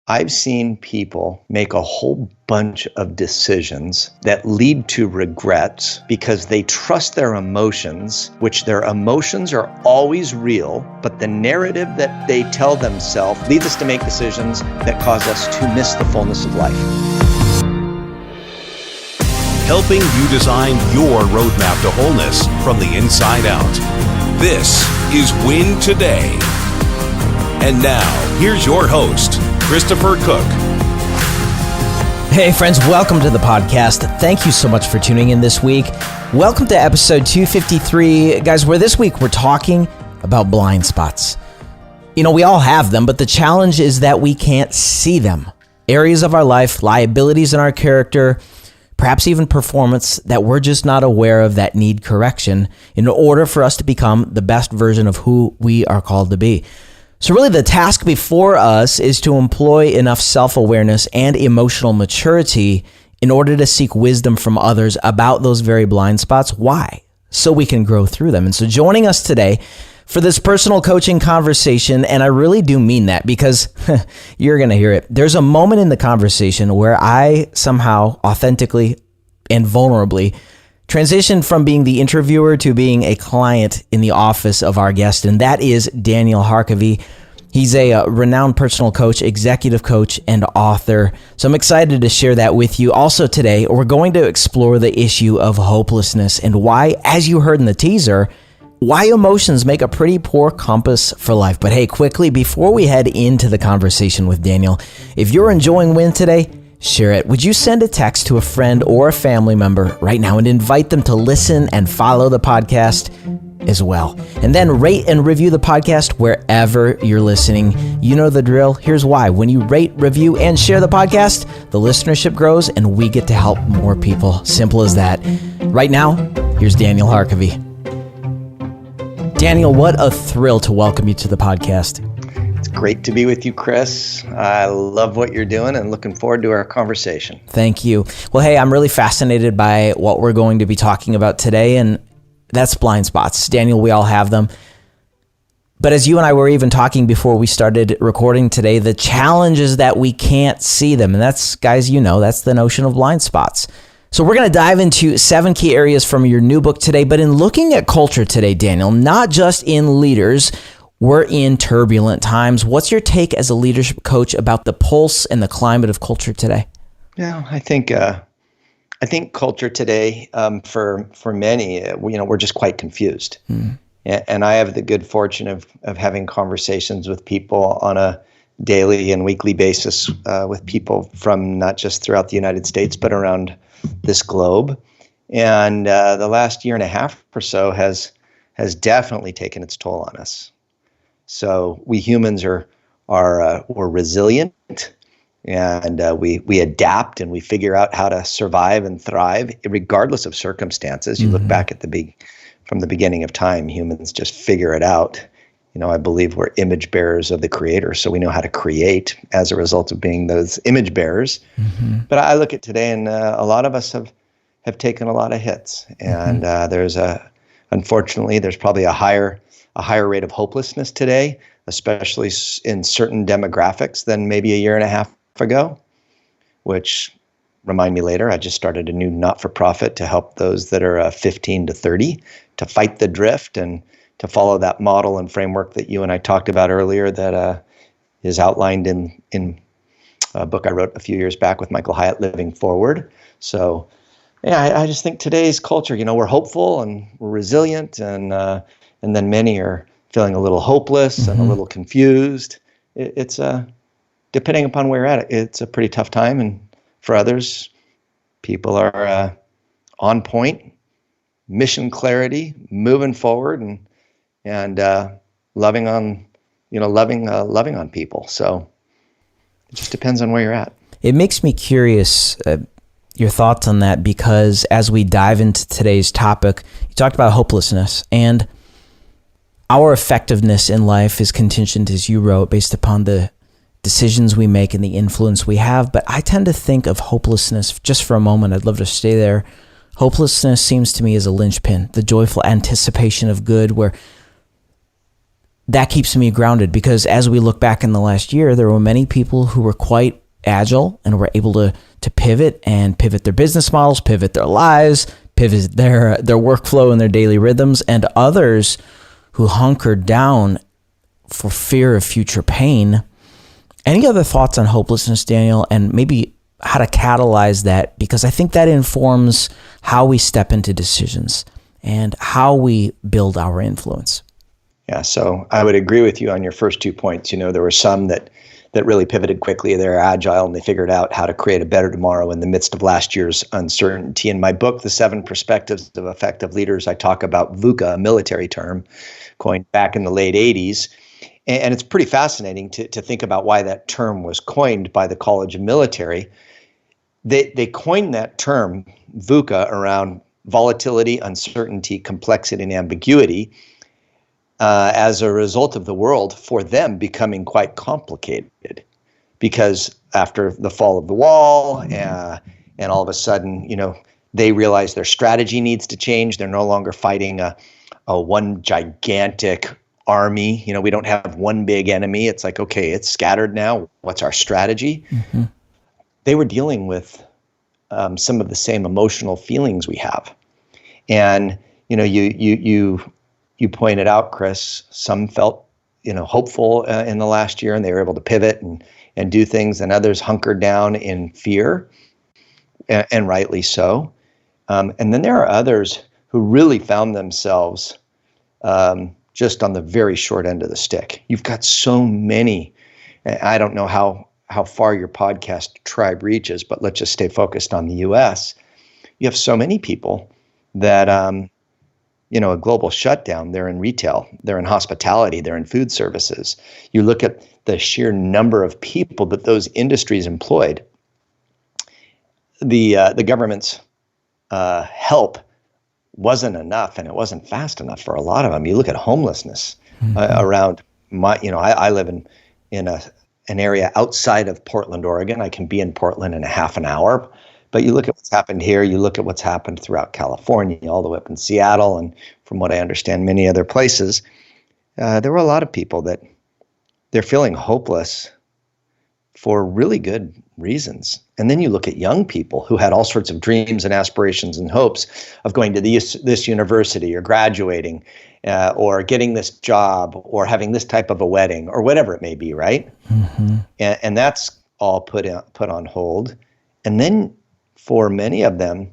I've seen people make a whole bunch of decisions that lead to regrets because they trust their emotions, which their emotions are always real, but the narrative that they tell themselves leads us to make decisions that cause us to miss the fullness of life. Helping you design your roadmap to wholeness from the inside out. This is Win Today. And now, here's your host, Christopher Cook. Hey friends, welcome to the podcast. Thank you so much for tuning in this week. Welcome to episode 253. Guys, where this week we're talking about blind spots. You know, we all have them, but the challenge is that we can't see them. Areas of our life, liabilities in our character, perhaps even performance that we're just not aware of that need correction in order for us to become the best version of who we are called to be. So really the task before us is to employ enough self-awareness and emotional maturity in order to seek wisdom from others about those very blind spots. Why? So we can grow through them. And so joining us today for this personal coaching conversation, and I really do mean that because you're going to hear it. There's a moment in the conversation where I somehow authentically and vulnerably transitioned from being the interviewer to being a client in the office of our guest, and that is Daniel Harkavy. He's a renowned personal coach, executive coach, and author. So I'm excited to share that with you. Also today, we're going to explore the issue of hopelessness and why, as you heard in the teaser, why emotions make a pretty poor compass for life. But hey, quickly, before we head into the conversation with Daniel, if you're enjoying Win Today, share it. Would you send a text to a friend or a family member right now and invite them to listen and follow the podcast as well? And then rate and review the podcast wherever you're listening. You know the drill. Here's why. When you rate, review, and share the podcast, the listenership grows and we get to help more people. Simple as that. Right now, here's Daniel Harkavy. Daniel, what a thrill to welcome you to the podcast. It's great to be with you, Chris. I love what you're doing and looking forward to our conversation. Thank you. Well, hey, I'm really fascinated by what we're going to be talking about today, and that's blind spots. Daniel, we all have them. But as you and I were even talking before we started recording today, the challenge is that we can't see them. And that's, guys, you know, that's the notion of blind spots. So we're going to dive into 7 key areas from your new book today. But in looking at culture today, Daniel, not just in leaders, we're in turbulent times. What's your take as a leadership coach about the pulse and the climate of culture today? Yeah, I think culture today, for many, we're just quite confused. And I have the good fortune of having conversations with people on a daily and weekly basis with people from not just throughout the United States, but around this globe. And the last year and a half or so has definitely taken its toll on us. So we humans are we're resilient, and we adapt and we figure out how to survive and thrive regardless of circumstances. You look back at from the beginning of time, humans just figure it out. You know, I believe we're image bearers of the Creator, so we know how to create as a result of being those image bearers. But I look at today, and a lot of us have taken a lot of hits, and unfortunately, there's probably a higher rate of hopelessness today, especially in certain demographics than maybe a year and a half ago, which remind me later, I just started a new not-for-profit to help those that are 15 to 30 to fight the drift and to follow that model and framework that you and I talked about earlier that is outlined in a book I wrote a few years back with Michael Hyatt, Living Forward. So yeah, I just think today's culture, we're hopeful and we're resilient, and then many are feeling a little hopeless and a little confused. It's depending upon where you're at, it's a pretty tough time. And for others, people are on point, mission clarity, moving forward, and loving on people. So it just depends on where you're at. It makes me curious, your thoughts on that, because as we dive into today's topic, you talked about hopelessness, and our effectiveness in life is contingent, as you wrote, based upon the decisions we make and the influence we have. But I tend to think of hopelessness, just for a moment, I'd love to stay there. Hopelessness seems to me as a linchpin, the joyful anticipation of good, where that keeps me grounded, because as we look back in the last year, there were many people who were quite agile and were able to pivot their business models, pivot their lives, pivot their workflow and their daily rhythms, and others who hunkered down for fear of future pain. Any other thoughts on hopelessness, Daniel, and maybe how to catalyze that? Because I think that informs how we step into decisions and how we build our influence. Yeah, so I would agree with you on your first 2 points. There were some that really pivoted quickly. They're agile and they figured out how to create a better tomorrow in the midst of last year's uncertainty. In my book, The 7 Perspectives of Effective Leaders, I talk about VUCA, a military term coined back in the late 80s. And it's pretty fascinating to think about why that term was coined by the College of Military. They coined that term, VUCA, around volatility, uncertainty, complexity, and ambiguity, as a result of the world for them becoming quite complicated. Because after the fall of the wall, and all of a sudden, they realize their strategy needs to change. They're no longer fighting a one gigantic army. We don't have one big enemy. It's like, okay, it's scattered now. What's our strategy? Mm-hmm. They were dealing with some of the same emotional feelings we have. And, you pointed out, Chris, some felt, hopeful in the last year, and they were able to pivot and do things, and others hunkered down in fear, and rightly so. And then there are others who really found themselves just on the very short end of the stick. You've got so many. I don't know how far your podcast tribe reaches, but let's just stay focused on the U.S. You have so many people that, a global shutdown, they're in retail, they're in hospitality, they're in food services. You look at the sheer number of people that those industries employed. The government's help wasn't enough, and it wasn't fast enough for a lot of them. You look at homelessness around I live in an area outside of Portland, Oregon. I can be in Portland in a half an hour, but you look at what's happened here. You look at what's happened throughout California, all the way up in Seattle, and from what I understand, many other places. There were a lot of people that they're feeling hopeless for really good reasons. And then you look at young people who had all sorts of dreams and aspirations and hopes of going to this university or graduating or getting this job or having this type of a wedding or whatever it may be, right? Mm-hmm. And that's all put on hold. And then for many of them,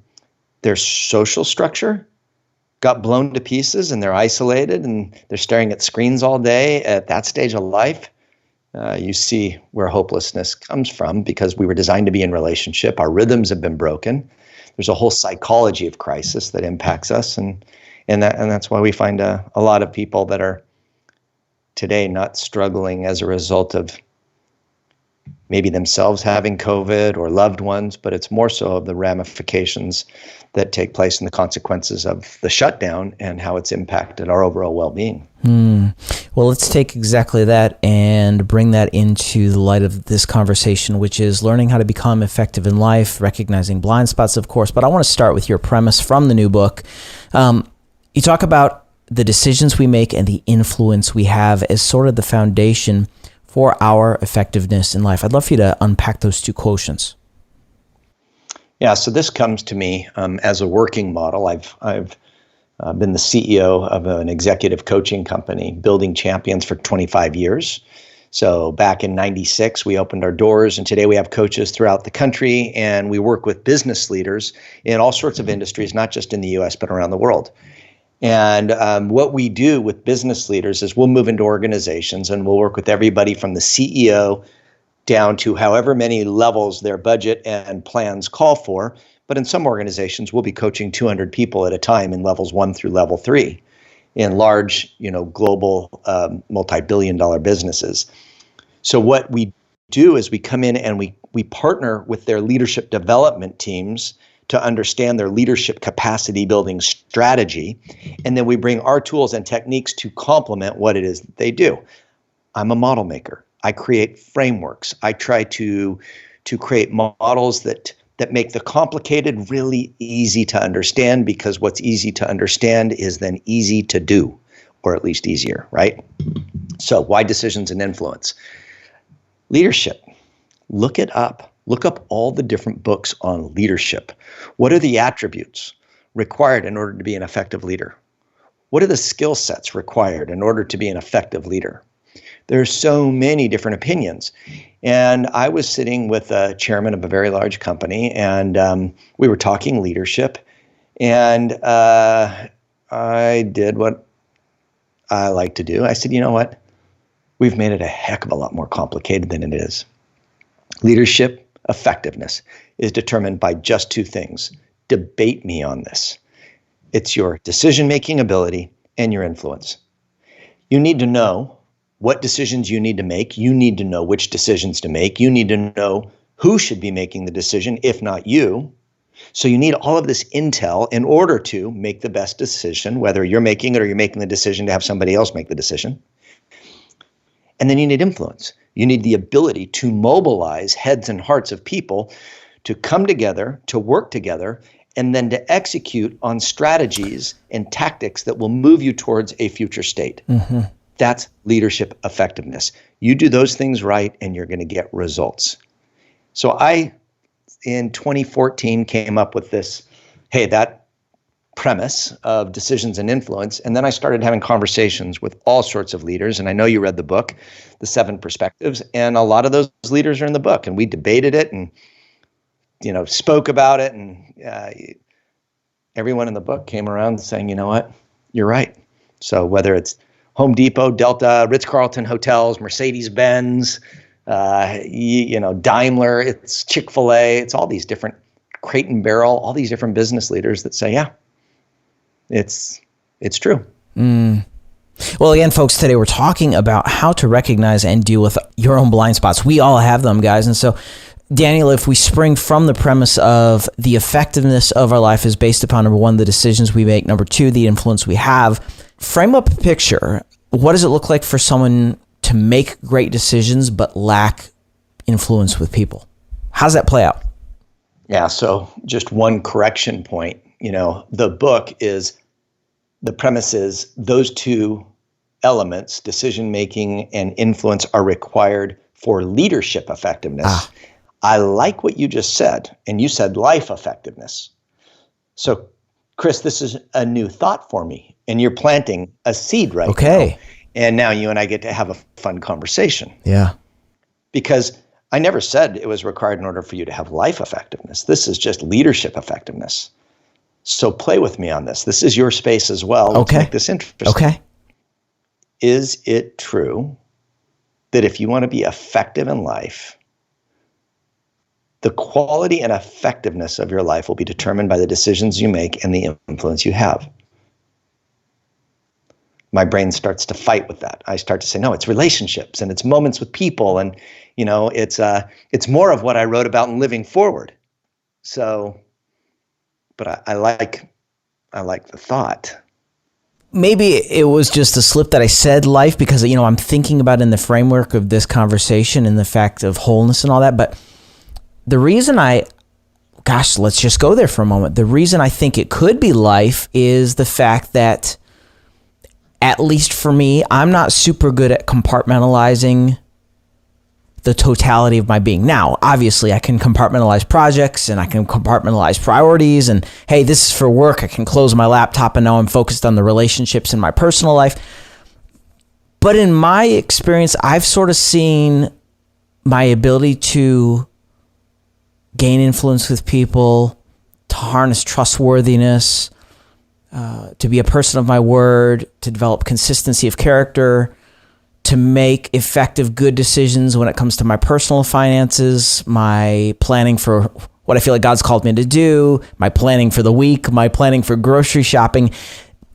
their social structure got blown to pieces and they're isolated and they're staring at screens all day at that stage of life. You see where hopelessness comes from, because we were designed to be in relationship. Our rhythms have been broken. There's a whole psychology of crisis that impacts us, and that's why we find a lot of people that are today not struggling as a result of maybe themselves having COVID or loved ones, but it's more so of the ramifications that take place and the consequences of the shutdown and how it's impacted our overall well-being. Well, let's take exactly that and bring that into the light of this conversation, which is learning how to become effective in life, recognizing blind spots, of course. But I want to start with your premise from the new book. You talk about the decisions we make and the influence we have as sort of the foundation for our effectiveness in life. I'd love for you to unpack those two quotients. Yeah, so this comes to me as a working model. I've been the CEO of an executive coaching company, Building Champions, for 25 years. So back in 96, we opened our doors, and today we have coaches throughout the country, and we work with business leaders in all sorts of industries, not just in the U.S., but around the world. And what we do with business leaders is we'll move into organizations and we'll work with everybody from the CEO down to however many levels their budget and plans call for. But in some organizations, we'll be coaching 200 people at a time in levels 1 through level 3 in large, global, multi-billion-dollar businesses. So what we do is we come in and we partner with their leadership development teams to understand their leadership capacity building strategy. And then we bring our tools and techniques to complement what it is that they do. I'm a model maker. I create frameworks. I try to create models that make the complicated really easy to understand, because what's easy to understand is then easy to do or at least easier, right? So why decisions and influence? Leadership. Look it up. Look up all the different books on leadership. What are the attributes required in order to be an effective leader? What are the skill sets required in order to be an effective leader? There are so many different opinions. And I was sitting with a chairman of a very large company, and we were talking leadership. And I did what I like to do. I said, you know what? We've made it a heck of a lot more complicated than it is. Leadership effectiveness is determined by just two things. Debate me on this. It's your decision-making ability and your influence. You need to know what decisions you need to make. You need to know which decisions to make. You need to know who should be making the decision, if not you. So you need all of this intel in order to make the best decision, whether you're making it or you're making the decision to have somebody else make the decision. And then you need influence. You need the ability to mobilize heads and hearts of people to come together, to work together, and then to execute on strategies and tactics that will move you towards a future state. Mm-hmm. That's leadership effectiveness. You do those things right, and you're going to get results. So I, in 2014, came up with this, that premise of decisions and influence. And then I started having conversations with all sorts of leaders. And I know you read the book, The 7 Perspectives, and a lot of those leaders are in the book. And we debated it and, spoke about it. And everyone in the book came around saying, you know what, you're right. So whether it's Home Depot, Delta, Ritz-Carlton hotels, Mercedes-Benz, Daimler, it's Chick-fil-A, it's all these different Crate and Barrel, all these different business leaders that say, yeah, it's true. Well, again, folks, today we're talking about how to recognize and deal with your own blind spots. We all have them, guys. And so, Daniel, if we spring from the premise of the effectiveness of our life is based upon, number one, the decisions we make, number two, the influence we have, frame up a picture. What does it look like for someone to make great decisions but lack influence with people? How does that play out? Yeah, so just one correction point. The premise is those two elements, decision-making and influence, are required for leadership effectiveness. I like what you just said, and you said life effectiveness. So, Chris, this is a new thought for me, and you're planting a seed right now. And now you and I get to have a fun conversation. Yeah. Because I never said it was required in order for you to have life effectiveness. This is just leadership effectiveness. So play with me on this. This is your space as well. Let's make this interesting. Okay. Is it true that if you want to be effective in life, the quality and effectiveness of your life will be determined by the decisions you make and the influence you have? My brain starts to fight with that. I start to say, no, it's relationships and it's moments with people, and it's more of what I wrote about in Living Forward. So, but I like the thought. Maybe it was just a slip that I said life because, I'm thinking about it in the framework of this conversation and the fact of wholeness and all that. But the reason let's just go there for a moment. The reason I think it could be life is the fact that, at least for me, I'm not super good at compartmentalizing the totality of my being. Now, obviously, I can compartmentalize projects and I can compartmentalize priorities, and hey, this is for work. I can close my laptop and now I'm focused on the relationships in my personal life. But in my experience, I've sort of seen my ability to gain influence with people, to harness trustworthiness, to be a person of my word, to develop consistency of character, to make effective, good decisions when it comes to my personal finances, my planning for what I feel like God's called me to do, my planning for the week, my planning for grocery shopping.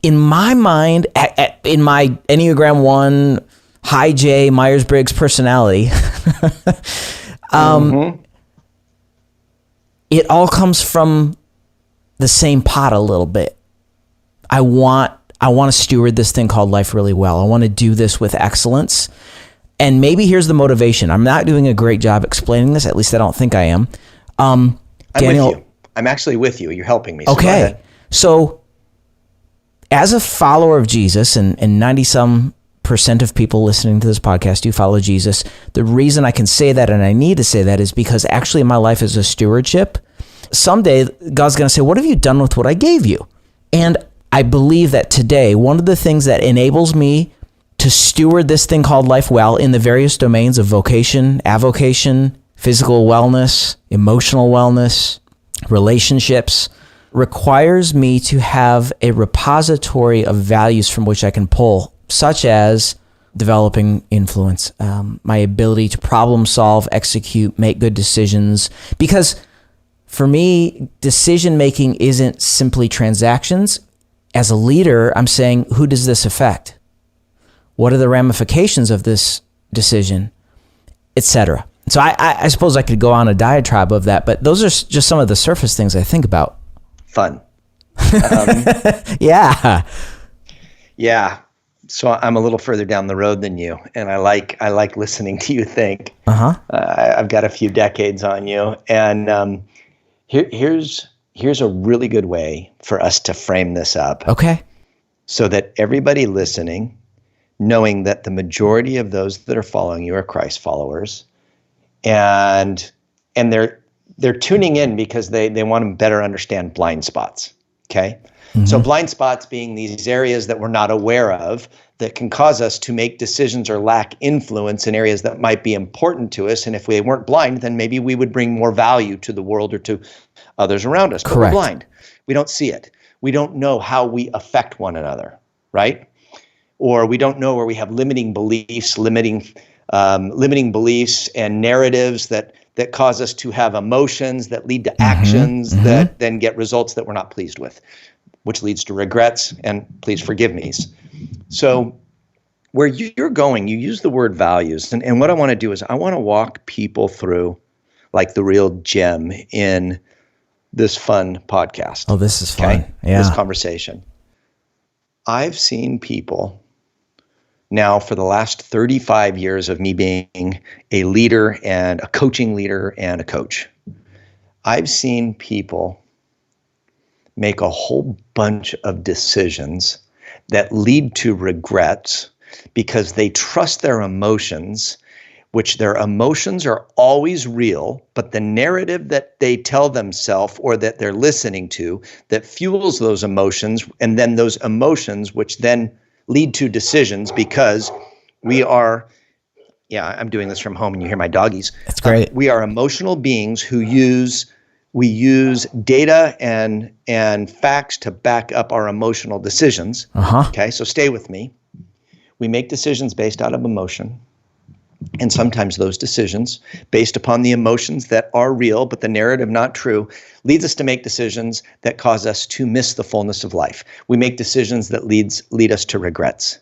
In my mind, in my Enneagram 1, high J, Myers-Briggs personality, it all comes from the same pot a little bit. I want to steward this thing called life really well. I want to do this with excellence. And maybe here's the motivation. I'm not doing a great job explaining this. At least I don't think I am. I'm Daniel, with you. I'm actually with you. You're helping me. So okay. So as a follower of Jesus, and 90-some% of people listening to this podcast do follow Jesus, the reason I can say that and I need to say that is because actually my life is a stewardship. Someday, God's going to say, what have you done with what I gave you? And I believe that today, one of the things that enables me to steward this thing called life well in the various domains of vocation, avocation, physical wellness, emotional wellness, relationships, requires me to have a repository of values from which I can pull, such as developing influence, my ability to problem solve, execute, make good decisions. Because for me, decision-making isn't simply transactions. As a leader, I'm saying, who does this affect? What are the ramifications of this decision, etc.? So I suppose I could go on a diatribe of that, but those are just some of the surface things I think about. Fun. Yeah. Yeah. So I'm a little further down the road than you, and I like listening to you think. I've got a few decades on you, and here's a really good way for us to frame this up. Okay. So that everybody listening, knowing that the majority of those that are following you are Christ followers, and they're tuning in because they want to better understand blind spots. Okay. Mm-hmm. So blind spots being these areas that we're not aware of that can cause us to make decisions or lack influence in areas that might be important to us. And if we weren't blind, then maybe we would bring more value to the world or to others around us. But Correct. We're blind. We don't see it. We don't know how we affect one another, right? Or we don't know where we have limiting beliefs and narratives that cause us to have emotions that lead to actions that then get results that we're not pleased with, which leads to regrets and please forgive me's. So where you're going, you use the word values. And what I want to do is I want to walk people through like the real gem in this fun podcast. Oh, this is fun. Okay? Yeah. This conversation. I've seen people now for the last 35 years of me being a leader and a coaching leader and a coach. I've seen people make a whole bunch of decisions that lead to regrets because they trust their emotions, which their emotions are always real, but the narrative that they tell themselves or that they're listening to that fuels those emotions, and then those emotions which then lead to decisions because we are, I'm doing this from home and you hear my doggies. That's great. We are emotional beings who use data and facts to back up our emotional decisions. Okay, so stay with me. We make decisions based out of emotion. And sometimes those decisions, based upon the emotions that are real, but the narrative not true, leads us to make decisions that cause us to miss the fullness of life. We make decisions that lead us to regrets.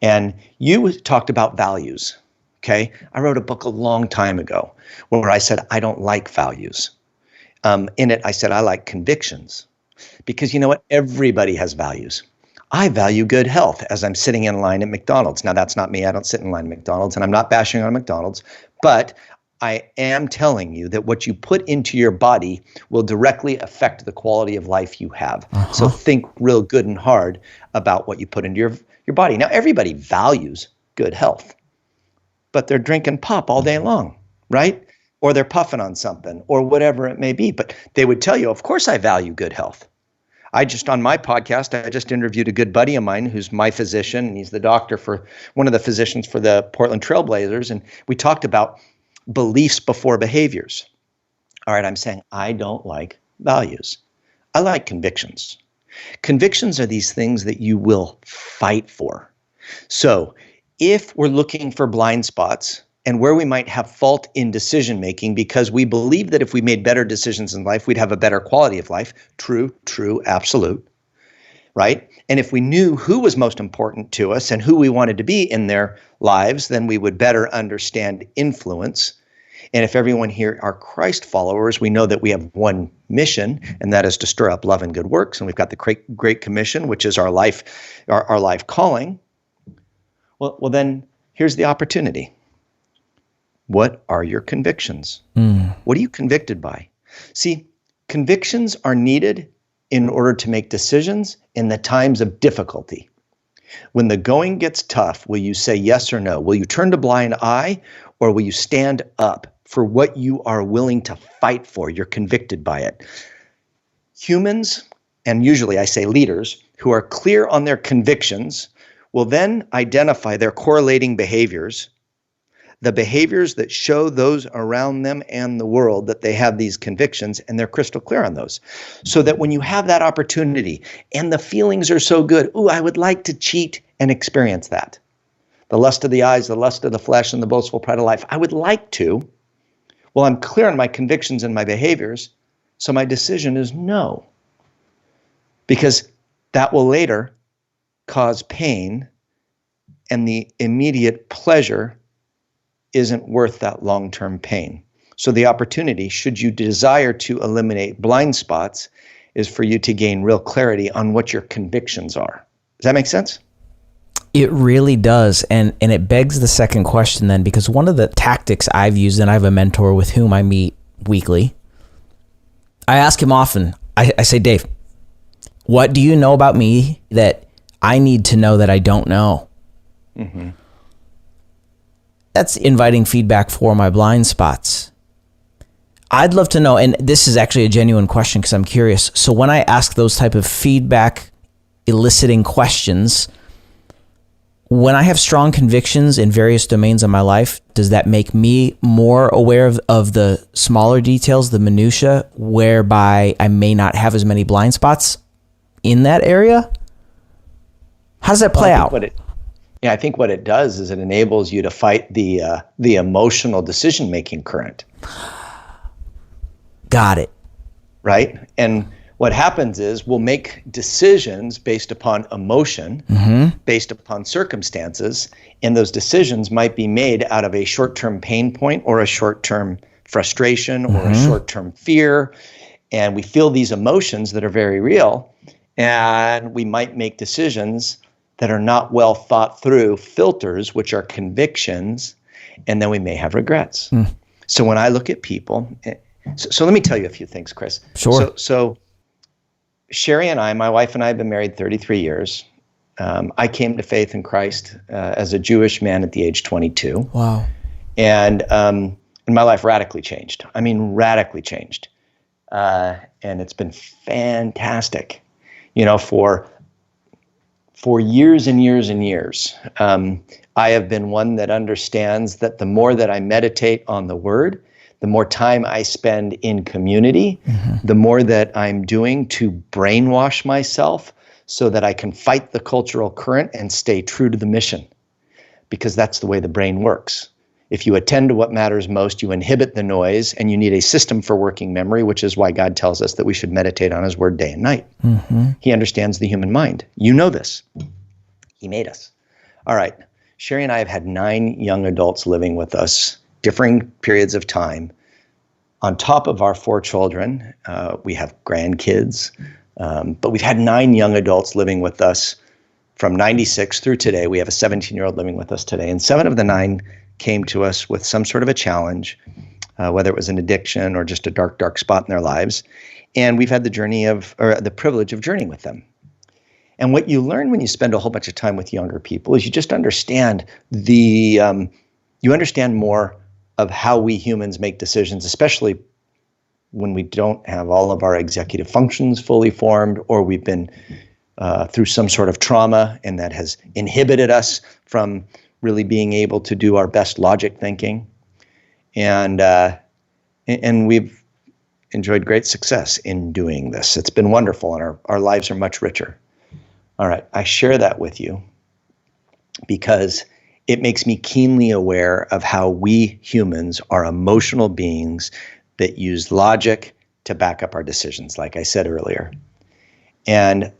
And you talked about values, okay? I wrote a book a long time ago where I said, I don't like values. In it, I said, I like convictions. Because you know what? Everybody has values. I value good health as I'm sitting in line at McDonald's. Now, that's not me. I don't sit in line at McDonald's, and I'm not bashing on McDonald's. But I am telling you that what you put into your body will directly affect the quality of life you have. So think real good and hard about what you put into your body. Now, everybody values good health, but they're drinking pop all day long, right? Or they're puffing on something or whatever it may be. But they would tell you, of course, I value good health. On my podcast, I just interviewed a good buddy of mine who's my physician, and he's the doctor for one of the physicians for the Portland Trailblazers. And we talked about beliefs before behaviors. All right, I'm saying I don't like values. I like convictions. Convictions are these things that you will fight for. So if we're looking for blind spots and where we might have fault in decision making because we believe that if we made better decisions in life, we'd have a better quality of life. True, absolute, right? And if we knew who was most important to us and who we wanted to be in their lives, then we would better understand influence. And if everyone here are Christ followers, we know that we have one mission, and that is to stir up love and good works. And we've got the Great Commission, which is our life calling. Well, then here's the opportunity. What are your convictions? What are you convicted by? See, convictions are needed in order to make decisions in the times of difficulty. When the going gets tough, will you say yes or no? Will you turn a blind eye, or will you stand up for what you are willing to fight for? You're convicted by it. Humans, and usually I say leaders, who are clear on their convictions will then identify their correlating behaviors, the behaviors that show those around them and the world that they have these convictions, and they're crystal clear on those. So that when you have that opportunity and the feelings are so good, ooh, I would like to cheat and experience that. The lust of the eyes, the lust of the flesh, and the boastful pride of life. I would like to. Well, I'm clear on my convictions and my behaviors, so my decision is no. Because that will later cause pain, and the immediate pleasure isn't worth that long-term pain. So the opportunity, should you desire to eliminate blind spots, is for you to gain real clarity on what your convictions are. Does that make sense? It really does. And it begs the second question then, because one of the tactics I've used, and I have a mentor with whom I meet weekly, I ask him often, I say, Dave, what do you know about me that I need to know that I don't know? Mm-hmm. That's inviting feedback for my blind spots. I'd love to know, and this is actually a genuine question because I'm curious. So when I ask those type of feedback eliciting questions, when I have strong convictions in various domains of my life, does that make me more aware of the smaller details, the minutia, whereby I may not have as many blind spots in that area? How does that play out? I think what it does is it enables you to fight the emotional decision-making current. Got it. Right? And what happens is we'll make decisions based upon emotion, based upon circumstances, and those decisions might be made out of a short-term pain point or a short-term frustration or a short-term fear. And we feel these emotions that are very real, and we might make decisions that are not well thought through filters, which are convictions, and then we may have regrets. So when I look at people, so let me tell you a few things, Chris. Sure. So Sherry and I, my wife and I, have been married 33 years. I came to faith in Christ as a Jewish man at the age 22. Wow. And my life radically changed. I mean, radically changed. And it's been fantastic, for years and years and years. I have been one that understands that the more that I meditate on the Word, the more time I spend in community, the more that I'm doing to brainwash myself so that I can fight the cultural current and stay true to the mission, because that's the way the brain works. If you attend to what matters most, you inhibit the noise, and you need a system for working memory, which is why God tells us that we should meditate on His Word day and night. He understands the human mind. You know this. He made us. All right. Sherry and I have had 9 young adults living with us, differing periods of time. On top of our 4 children, we have grandkids, but we've had 9 young adults living with us from 96 through today. We have a 17-year-old living with us today, and 7 of the 9 came to us with some sort of a challenge, whether it was an addiction or just a dark, dark spot in their lives. And we've had the privilege of journeying with them. And what you learn when you spend a whole bunch of time with younger people is you just understand you understand more of how we humans make decisions, especially when we don't have all of our executive functions fully formed, or we've been through some sort of trauma, and that has inhibited us from really being able to do our best logic thinking. And we've enjoyed great success in doing this. It's been wonderful, and our lives are much richer. All right, I share that with you because it makes me keenly aware of how we humans are emotional beings that use logic to back up our decisions, like I said earlier. And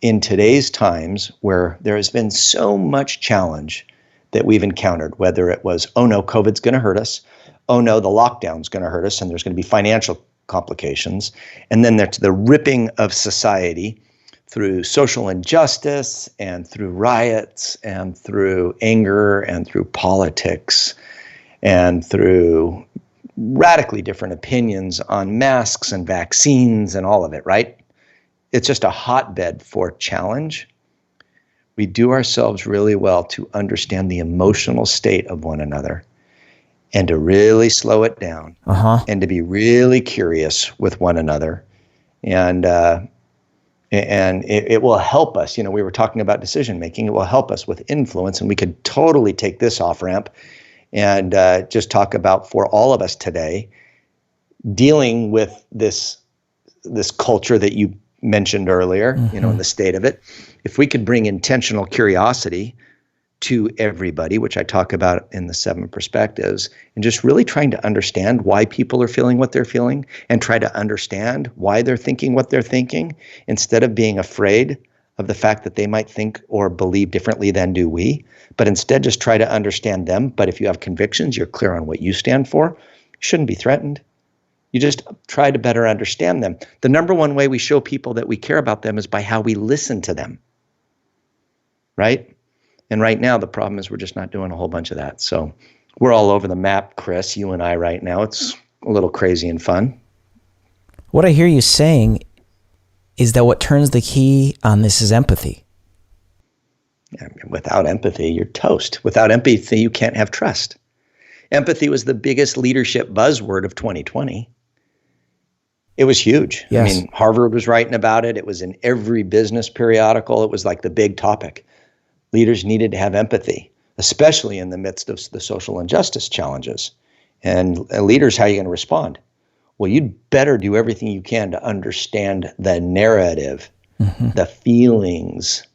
in today's times, where there has been so much challenge that we've encountered, whether it was, oh no, COVID's going to hurt us, oh no, the lockdown's going to hurt us, and there's going to be financial complications, and then there's the ripping of society through social injustice and through riots and through anger and through politics and through radically different opinions on masks and vaccines and all of it, right? it's just a hotbed for challenge. We do ourselves really well to understand the emotional state of one another and to really slow it down and to be really curious with one another. And it will help us. You know, we were talking about decision making. It will help us with influence, and we could totally take this off ramp and just talk about, for all of us today, dealing with this culture that you mentioned earlier, you know, in the state of it. If we could bring intentional curiosity to everybody, which I talk about in the 7 perspectives, and just really trying to understand why people are feeling what they're feeling and try to understand why they're thinking what they're thinking, instead of being afraid of the fact that they might think or believe differently than do we, but instead just try to understand them. But if you have convictions, you're clear on what you stand for, you shouldn't be threatened. You just try to better understand them. The number one way we show people that we care about them is by how we listen to them, right? And right now, the problem is we're just not doing a whole bunch of that. So we're all over the map, Chris, you and I right now. It's a little crazy and fun. What I hear you saying is that what turns the key on this is empathy. I mean, without empathy, you're toast. Without empathy, you can't have trust. Empathy was the biggest leadership buzzword of 2020. It was huge. Yes. I mean, Harvard was writing about it. It was in every business periodical. It was like the big topic. Leaders needed to have empathy, especially in the midst of the social injustice challenges. And leaders, how are you going to respond? Well, you'd better do everything you can to understand the narrative, the feelings,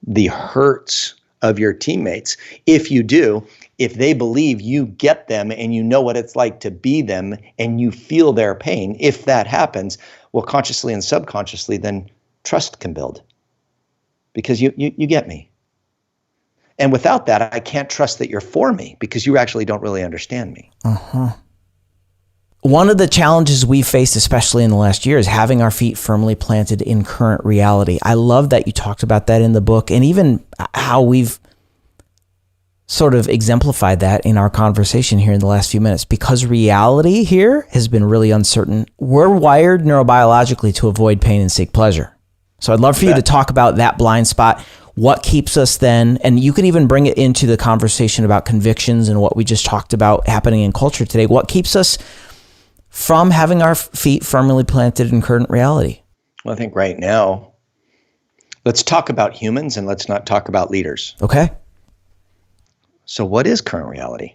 the hurts of your teammates. If you do, if they believe you get them and you know what it's like to be them and you feel their pain, if that happens, well, consciously and subconsciously, then trust can build. Because you get me. And without that, I can't trust that you're for me because you actually don't really understand me. One of the challenges we faced, especially in the last year, is having our feet firmly planted in current reality. I love that you talked about that in the book, and even how we've sort of exemplified that in our conversation here in the last few minutes. Because reality here has been really uncertain. We're wired neurobiologically to avoid pain and seek pleasure. So I'd love for you to talk about that blind spot. What keeps us then, and you can even bring it into the conversation about convictions and what we just talked about happening in culture today. What keeps us from having our feet firmly planted in current reality? Well, I think right now, let's talk about humans and let's not talk about leaders. Okay. So what is current reality?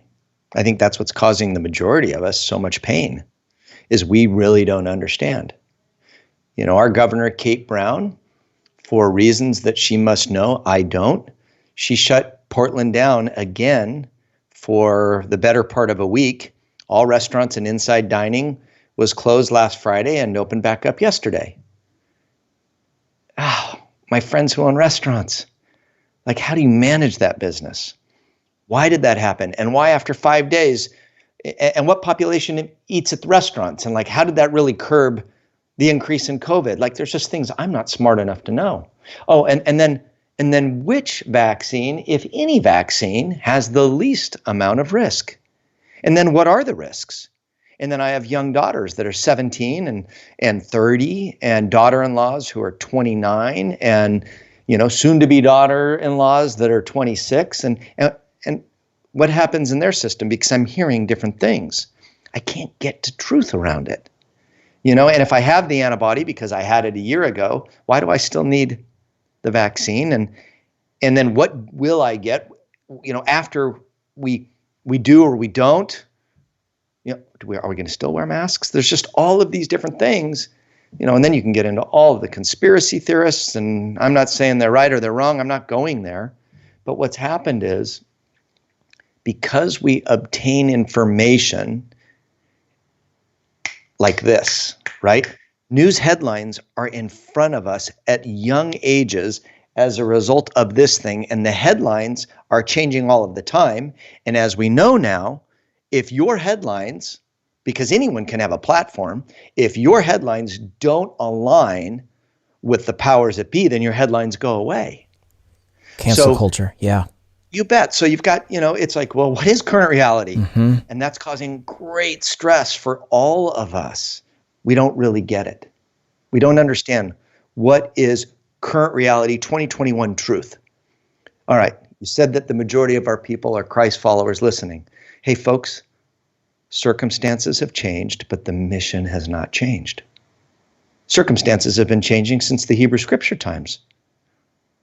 I think that's what's causing the majority of us so much pain, is we really don't understand. You know, our governor, Kate Brown, for reasons that she must know, I don't, she shut Portland down again for the better part of a week. All restaurants and inside dining was closed last Friday and opened back up yesterday. My friends who own restaurants, like, how do you manage that business? Why did that happen? And why after 5 days? And what population eats at the restaurants? And like, how did that really curb the increase in COVID? Like, there's just things I'm not smart enough to know. Oh, and then which vaccine, if any vaccine, has the least amount of risk? And then what are the risks? And then I have young daughters that are 17 and 30, and daughter-in-laws who are 29, and, you know, soon-to-be daughter-in-laws that are 26. And what happens in their system? Because I'm hearing different things. I can't get to truth around it. You know, and if I have the antibody because I had it a year ago, why do I still need the vaccine? And then what will I get, you know, after we do or we don't? You know, are we going to still wear masks? There's just all of these different things, you know, and then you can get into all of the conspiracy theorists, and I'm not saying they're right or they're wrong. I'm not going there. But what's happened is, because we obtain information like this, right? News headlines are in front of us at young ages as a result of this thing, and the headlines are changing all of the time. And as we know now, if your headlines, because anyone can have a platform, if your headlines don't align with the powers that be, then your headlines go away. Cancel culture, yeah. You bet. So you've got, you know, it's like, well, what is current reality? And that's causing great stress for all of us. We don't really get it. We don't understand What is current reality 2021 truth? All right, you said that the majority of our people are Christ followers listening. Hey, folks, circumstances have changed, but the mission has not changed. Circumstances have been changing since the Hebrew Scripture times.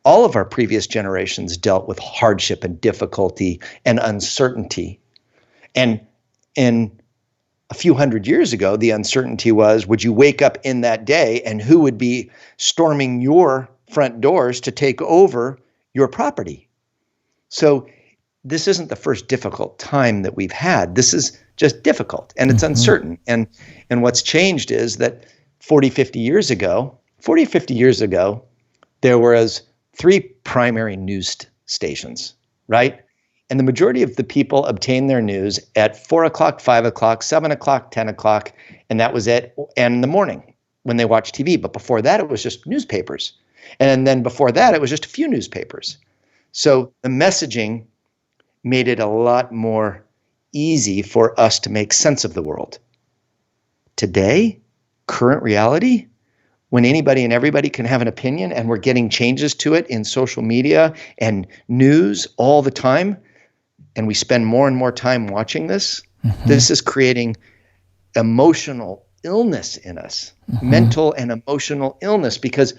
All of our previous generations dealt with hardship and difficulty and uncertainty. And a few hundred years ago, the uncertainty was, would you wake up in that day and who would be storming your front doors to take over your property? So this isn't the first difficult time that we've had. This is just difficult and it's uncertain. And what's changed is that 40, 50 years ago, there was 3 primary news stations, right? And the majority of the people obtained their news at 4 o'clock, 5 o'clock, 7 o'clock, 10 o'clock, and that was it. And in the morning when they watched TV. But before that, it was just newspapers. And then before that, it was just a few newspapers. So the messaging made it a lot more easy for us to make sense of the world. Today, current reality, when anybody and everybody can have an opinion and we're getting changes to it in social media and news all the time, and we spend more and more time watching this, this is creating emotional illness in us, mental and emotional illness, because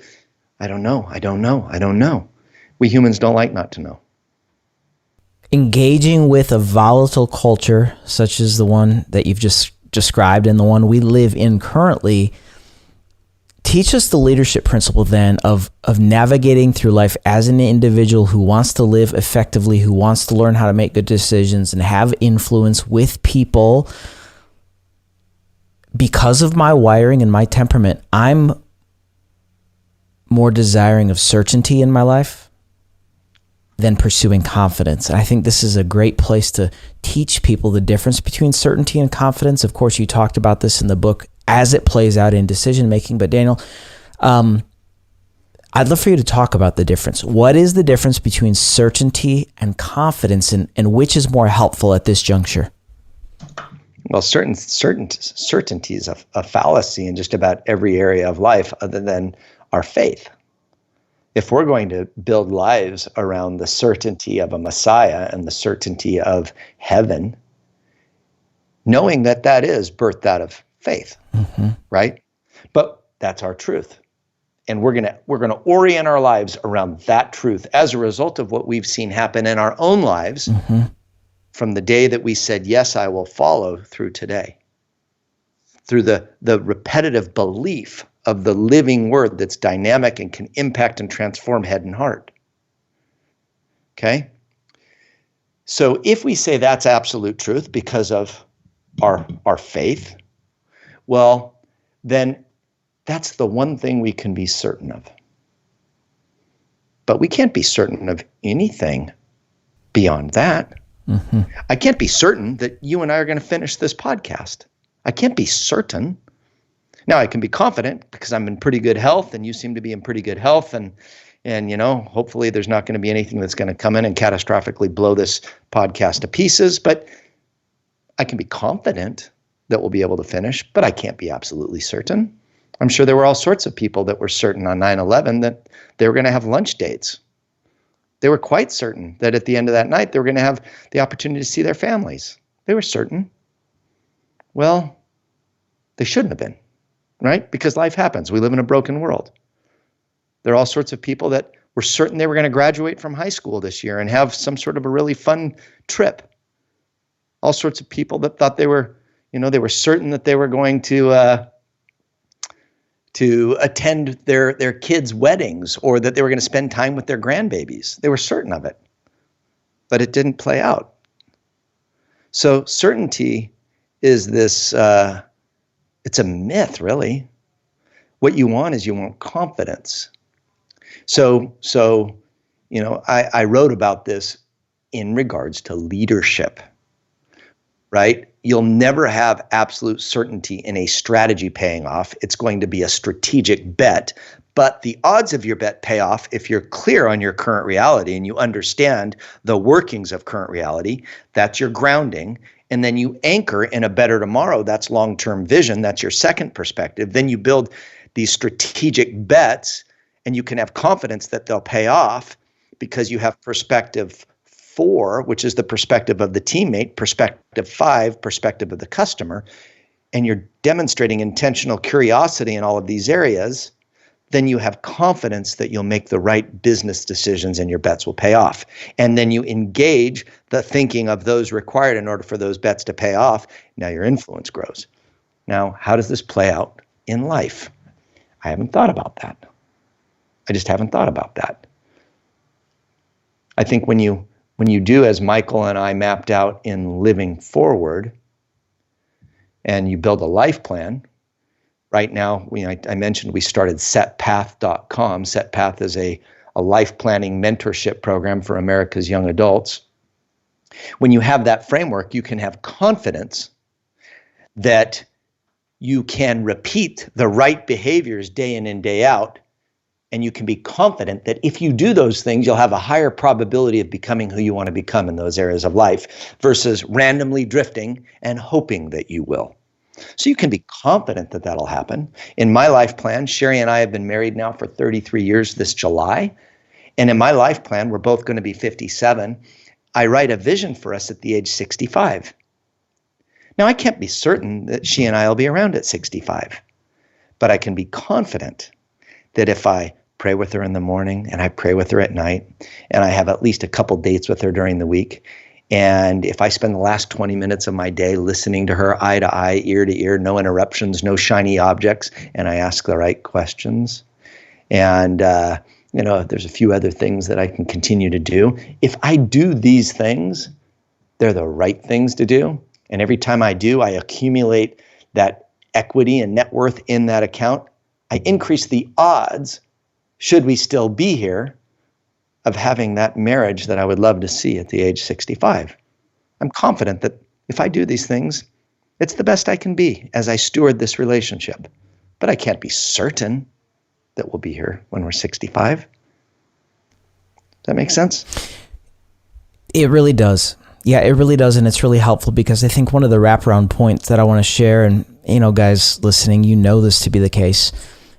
I don't know. We humans don't like not to know. Engaging with a volatile culture, such as the one that you've just described and the one we live in currently, teach us the leadership principle then of navigating through life as an individual who wants to live effectively, who wants to learn how to make good decisions and have influence with people. Because of my wiring and my temperament, I'm more desiring of certainty in my life than pursuing confidence. And I think this is a great place to teach people the difference between certainty and confidence. Of course, you talked about this in the book as it plays out in decision making. But Daniel, I'd love for you to talk about the difference. What is the difference between certainty and confidence, and which is more helpful at this juncture? Well, certainty is a fallacy in just about every area of life other than our faith. If we're going to build lives around the certainty of a Messiah and the certainty of heaven, knowing that that is birthed out of faith, right? But that's our truth. And we're gonna orient our lives around that truth as a result of what we've seen happen in our own lives from the day that we said, yes, I will follow, through today. Through the repetitive belief of the living word that's dynamic and can impact and transform head and heart. Okay? So if we say that's absolute truth because of our faith, well, then that's the one thing we can be certain of. But we can't be certain of anything beyond that. I can't be certain that you and I are going to finish this podcast. I can't be certain. Now, I can be confident because I'm in pretty good health and you seem to be in pretty good health. And you know, hopefully there's not going to be anything that's going to come in and catastrophically blow this podcast to pieces. But I can be confident that we'll be able to finish, but I can't be absolutely certain. I'm sure there were all sorts of people that were certain on 9/11 that they were going to have lunch dates. They were quite certain that at the end of that night, they were going to have the opportunity to see their families. They were certain. Well, they shouldn't have been, right? Because life happens. We live in a broken world. There are all sorts of people that were certain they were going to graduate from high school this year and have some sort of a really fun trip. All sorts of people that thought they were certain that they were going to attend their kids' weddings or that they were going to spend time with their grandbabies. They were certain of it, but it didn't play out. So certainty is this, it's a myth, really. What you want is you want confidence. So you know, I wrote about this in regards to leadership, right? You'll never have absolute certainty in a strategy paying off. It's going to be a strategic bet, but the odds of your bet pay off if you're clear on your current reality and you understand the workings of current reality. That's your grounding. And then you anchor in a better tomorrow. That's long-term vision. That's your second perspective. Then you build these strategic bets and you can have confidence that they'll pay off because you have perspective 4, which is the perspective of the teammate, perspective 5, perspective of the customer, and you're demonstrating intentional curiosity in all of these areas, then you have confidence that you'll make the right business decisions and your bets will pay off. And then you engage the thinking of those required in order for those bets to pay off. Now your influence grows. Now, how does this play out in life? I haven't thought about that. I just haven't thought about that. I think when you do as Michael and I mapped out in Living Forward, and you build a life plan. Right now, I mentioned we started setpath.com. Setpath is a life planning mentorship program for America's young adults. When you have that framework, you can have confidence that you can repeat the right behaviors day in and day out, and you can be confident that if you do those things, you'll have a higher probability of becoming who you want to become in those areas of life versus randomly drifting and hoping that you will. So you can be confident that that'll happen. In my life plan, Sherry and I have been married now for 33 years this July. And in my life plan, we're both going to be 57. I write a vision for us at the age 65. Now, I can't be certain that she and I will be around at 65, but I can be confident that if I pray with her in the morning and I pray with her at night, and I have at least a couple dates with her during the week, and if I spend the last 20 minutes of my day listening to her eye to eye, ear to ear, no interruptions, no shiny objects, and I ask the right questions, and there's a few other things that I can continue to do. If I do these things, they're the right things to do. And every time I do, I accumulate that equity and net worth in that account. I increase the odds, should we still be here, of having that marriage that I would love to see at the age 65. I'm confident that if I do these things, it's the best I can be as I steward this relationship. But I can't be certain that we'll be here when we're 65. Does that make sense? It really does. Yeah, it really does, and it's really helpful because I think one of the wraparound points that I want to share, and guys listening, this to be the case.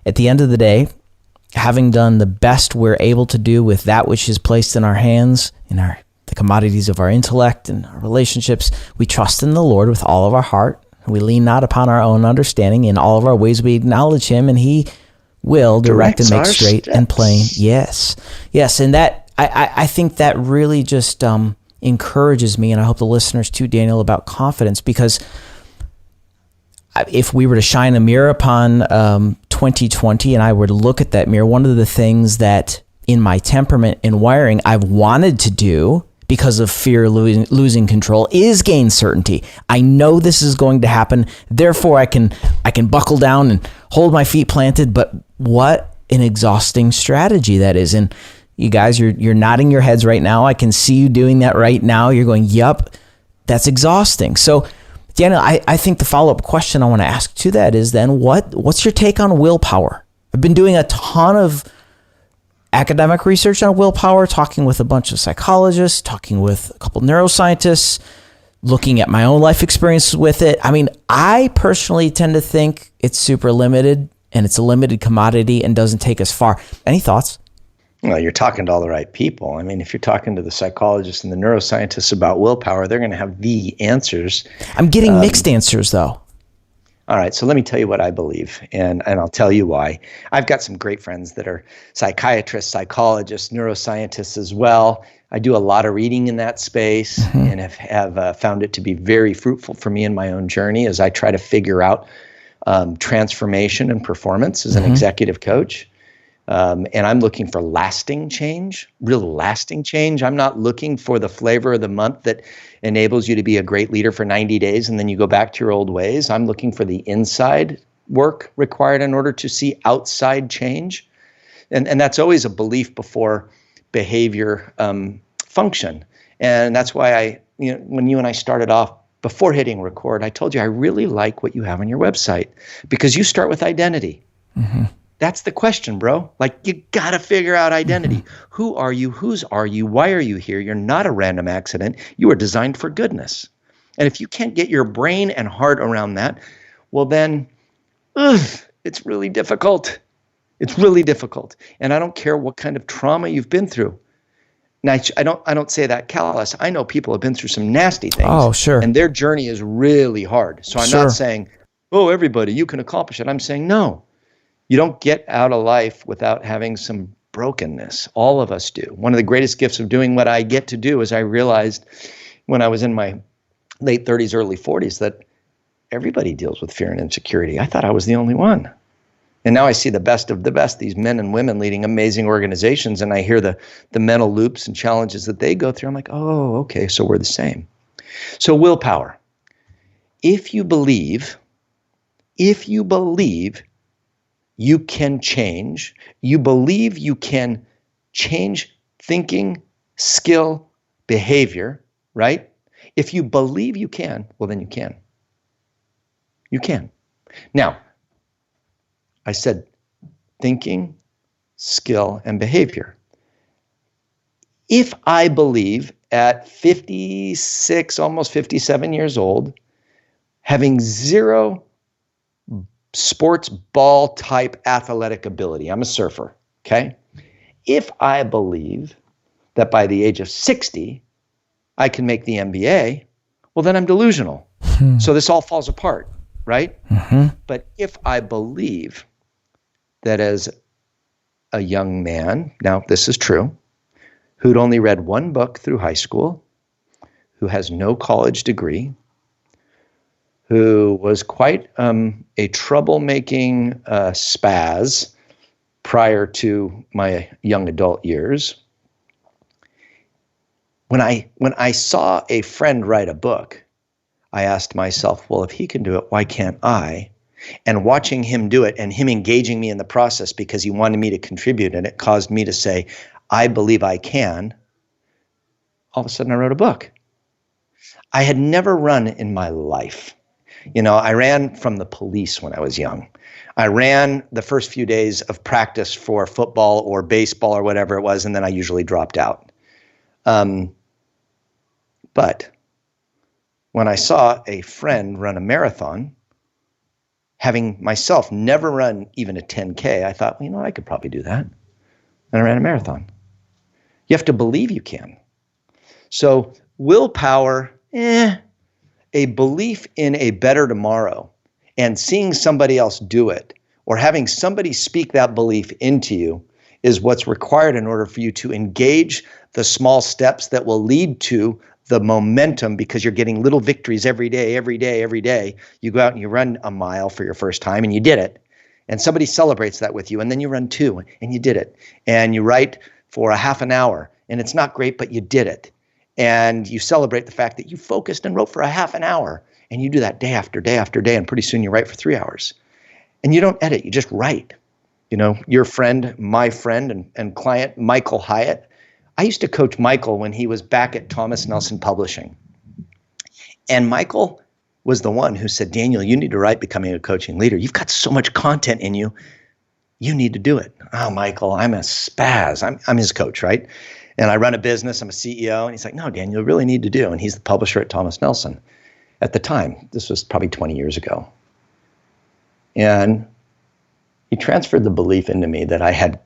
At the end of the day, having done the best we're able to do with that which is placed in our hands, the commodities of our intellect and our relationships, we trust in the Lord with all of our heart. We lean not upon our own understanding. In all of our ways we acknowledge Him, and He will direct and make straight and plain. Yes, and that I think that really just encourages me, and I hope the listeners too, Daniel, about confidence, because if we were to shine a mirror upon 2020 and I were to look at that mirror, one of the things that in my temperament and wiring I've wanted to do because of fear of losing control is gain certainty. I know this is going to happen, therefore I can buckle down and hold my feet planted, but what an exhausting strategy that is. And you guys, you're nodding your heads right now. I can see you doing that right now. You're going, yup, that's exhausting. So, Daniel, I think the follow-up question I want to ask to that is then, what's your take on willpower? I've been doing a ton of academic research on willpower, talking with a bunch of psychologists, talking with a couple neuroscientists, looking at my own life experience with it. I mean, I personally tend to think it's super limited and it's a limited commodity and doesn't take us far. Any thoughts? Well, you're talking to all the right people. I mean, if you're talking to the psychologists and the neuroscientists about willpower, they're going to have the answers. I'm getting mixed answers, though. All right, so let me tell you what I believe, and I'll tell you why. I've got some great friends that are psychiatrists, psychologists, neuroscientists as well. I do a lot of reading in that space and have found it to be very fruitful for me in my own journey as I try to figure out transformation and performance as an executive coach. And I'm looking for lasting change, real lasting change. I'm not looking for the flavor of the month that enables you to be a great leader for 90 days and then you go back to your old ways. I'm looking for the inside work required in order to see outside change. And that's always a belief before behavior function. And that's why when you and I started off, before hitting record, I told you I really like what you have on your website because you start with identity. That's the question, bro. Like, you got to figure out identity. Who are you? Whose are you? Why are you here? You're not a random accident. You were designed for goodness. And if you can't get your brain and heart around that, well then, it's really difficult. It's really difficult. And I don't care what kind of trauma you've been through. Now, I don't say that callous. I know people have been through some nasty things. Oh, sure. And their journey is really hard. So I'm Sure. not saying, oh, everybody, you can accomplish it. I'm saying, no, you don't get out of life without having some brokenness. All of us do. One of the greatest gifts of doing what I get to do is I realized when I was in my late 30s, early 40s, that everybody deals with fear and insecurity. I thought I was the only one. And now I see the best of the best, these men and women leading amazing organizations, and I hear the mental loops and challenges that they go through. I'm like, oh, okay, so we're the same. So willpower. If you believe you can change, you believe you can change thinking, skill, behavior, right? If you believe you can, well, then you can. You can. Now, I said thinking, skill, and behavior. If I believe at 56, almost 57 years old, having zero sports ball type athletic ability, I'm a surfer, okay? If I believe that by the age of 60, I can make the NBA, well, then I'm delusional. So this all falls apart, right? But if I believe that as a young man, now this is true, who'd only read one book through high school, who has no college degree, who was quite a troublemaking spaz prior to my young adult years, when I saw a friend write a book, I asked myself, well, if he can do it, why can't I? And watching him do it and him engaging me in the process because he wanted me to contribute and it caused me to say, I believe I can. All of a sudden I wrote a book. I had never run in my life. You know, I ran from the police when I was young. I ran the first few days of practice for football or baseball or whatever it was, and then I usually dropped out. But when I saw a friend run a marathon, having myself never run even a 10K, I thought, well, you know, I could probably do that. And I ran a marathon. You have to believe you can. So willpower, a belief in a better tomorrow and seeing somebody else do it or having somebody speak that belief into you is what's required in order for you to engage the small steps that will lead to the momentum, because you're getting little victories every day. You go out and you run a mile for your first time and you did it. And somebody celebrates that with you. And then you run 2 and you did it. And you write for a half an hour and it's not great, but you did it. And you celebrate the fact that you focused and wrote for a half an hour. And you do that day after day after day. And pretty soon you write for 3 hours. And you don't edit, you just write. You know, your friend, my friend and client, Michael Hyatt. I used to coach Michael when he was back at Thomas Nelson Publishing. And Michael was the one who said, Daniel, you need to write Becoming a Coaching Leader. You've got so much content in you. You need to do it. Oh, Michael, I'm a spaz. I'm his coach, right? And I run a business. I'm a CEO. And he's like, no, Daniel, you really need to do. And he's the publisher at Thomas Nelson at the time. This was probably 20 years ago. And he transferred the belief into me that I had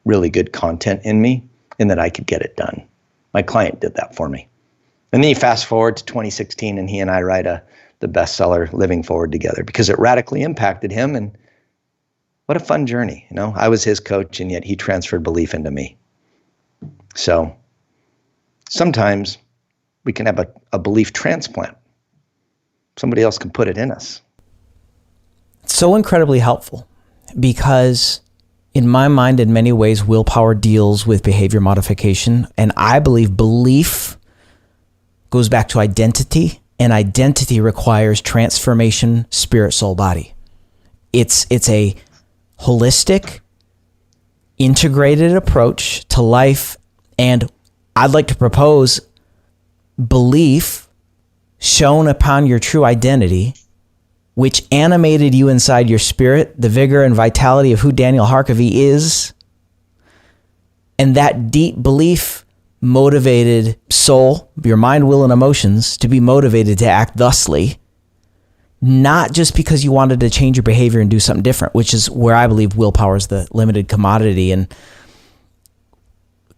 really good content in me and that I could get it done. My client did that for me. And then you fast forward to 2016 and he and I write the bestseller Living Forward Together because it radically impacted him. And what a fun journey. You know, I was his coach and yet he transferred belief into me. So sometimes we can have a belief transplant. Somebody else can put it in us. It's so incredibly helpful because in my mind, in many ways, willpower deals with behavior modification. And I believe belief goes back to identity, and identity requires transformation, spirit, soul, body. It's a holistic, integrated approach to life. And I'd like to propose belief shown upon your true identity, which animated you inside your spirit, the vigor and vitality of who Daniel Harkavy is. And that deep belief motivated soul, your mind, will, and emotions to be motivated to act thusly. not just because you wanted to change your behavior and do something different, which is where I believe willpower is the limited commodity. And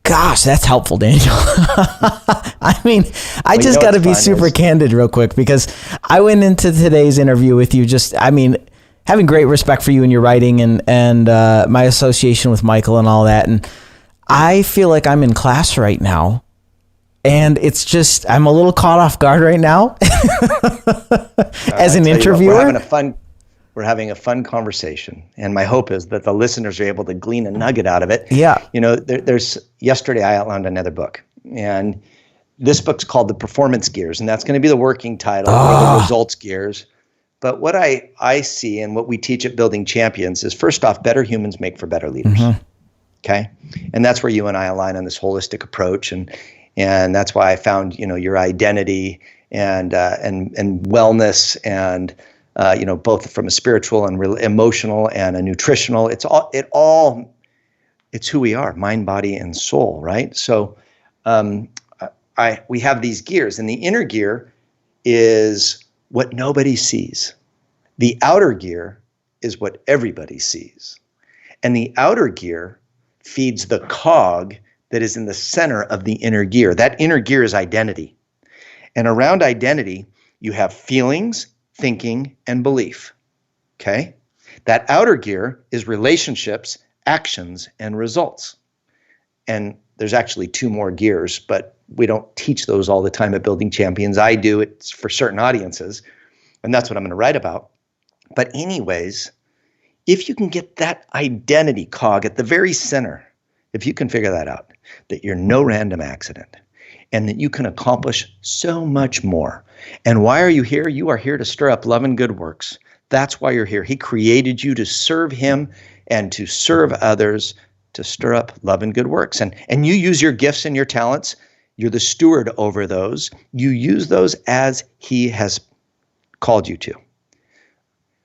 gosh, that's helpful, Daniel. I mean, I just got to be super candid real quick, because I went into today's interview with you having great respect for you and your writing and my association with Michael and all that. And I feel like I'm in class right now. And it's just, I'm a little caught off guard right now as an interviewer. We're having a fun conversation. And my hope is that the listeners are able to glean a nugget out of it. Yeah. Yesterday I outlined another book. And this book's called The Performance Gears. And that's going to be the working title, or the results gears. But what I see and what we teach at Building Champions is, first off, better humans make for better leaders. Mm-hmm. Okay. And that's where you and I align on this holistic approach. And that's why I found, your identity and wellness and, both from a spiritual and emotional and a nutritional, it's who we are, mind, body, and soul. Right. So, we have these gears, and the inner gear is what nobody sees. The outer gear is what everybody sees. And the outer gear feeds the cog that is in the center of the inner gear. That inner gear is identity. And around identity, you have feelings, thinking, and belief. Okay? That outer gear is relationships, actions, and results. And there's actually 2 more gears, but we don't teach those all the time at Building Champions. I do. It's for certain audiences, and that's what I'm going to write about. But anyways, if you can get that identity cog at the very center, if you can figure that out, that you're no random accident, and that you can accomplish so much more. And why are you here? You are here to stir up love and good works. That's why you're here. He created you to serve him and to serve others, to stir up love and good works. And you use your gifts and your talents. You're the steward over those. You use those as he has called you to.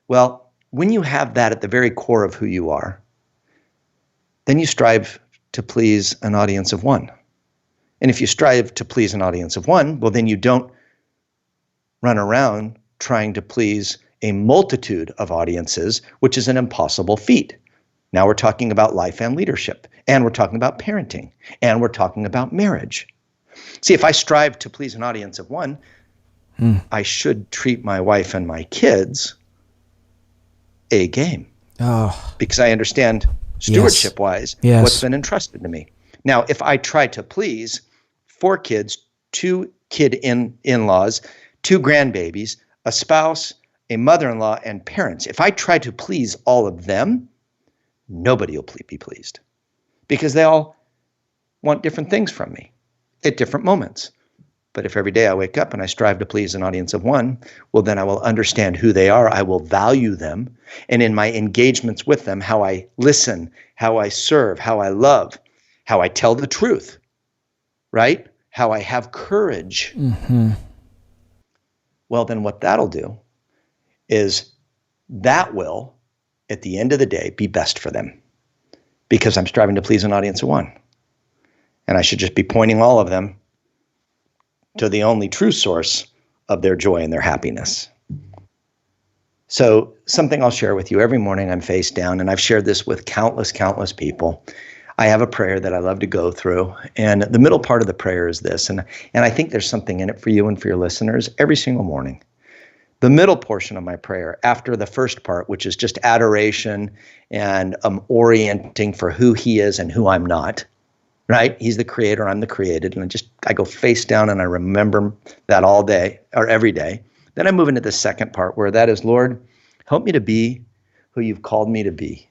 Well, when you have that at the very core of who you are, then you strive to please an audience of one. And if you strive to please an audience of one, well, then you don't run around trying to please a multitude of audiences, which is an impossible feat. Now we're talking about life and leadership, and we're talking about parenting, and we're talking about marriage. See, if I strive to please an audience of one, I should treat my wife and my kids a game. Because I understand stewardship-wise what's been entrusted to me. Now, if I try to please 4 kids, 2 kid in-laws, 2 grandbabies, a spouse, a mother-in-law, and parents, if I try to please all of them, nobody will be pleased, because they all want different things from me at different moments. But if every day I wake up and I strive to please an audience of one, well, then I will understand who they are. I will value them. And in my engagements with them, how I listen, how I serve, how I love, how I tell the truth, right? How I have courage. Mm-hmm. Well, then what that'll do is that will, at the end of the day, be best for them, because I'm striving to please an audience of one. And I should just be pointing all of them to the only true source of their joy and their happiness. So something I'll share with you every morning, I'm face down, and I've shared this with countless people. I have a prayer that I love to go through, and the middle part of the prayer is this, and I think there's something in it for you and for your listeners every single morning. The middle portion of my prayer, after the first part, which is just adoration and orienting for who he is and who I'm not, right? He's the creator, I'm the created, and I go face down and I remember that all day or every day. Then I move into the second part, where that is, Lord, help me to be who you've called me to be,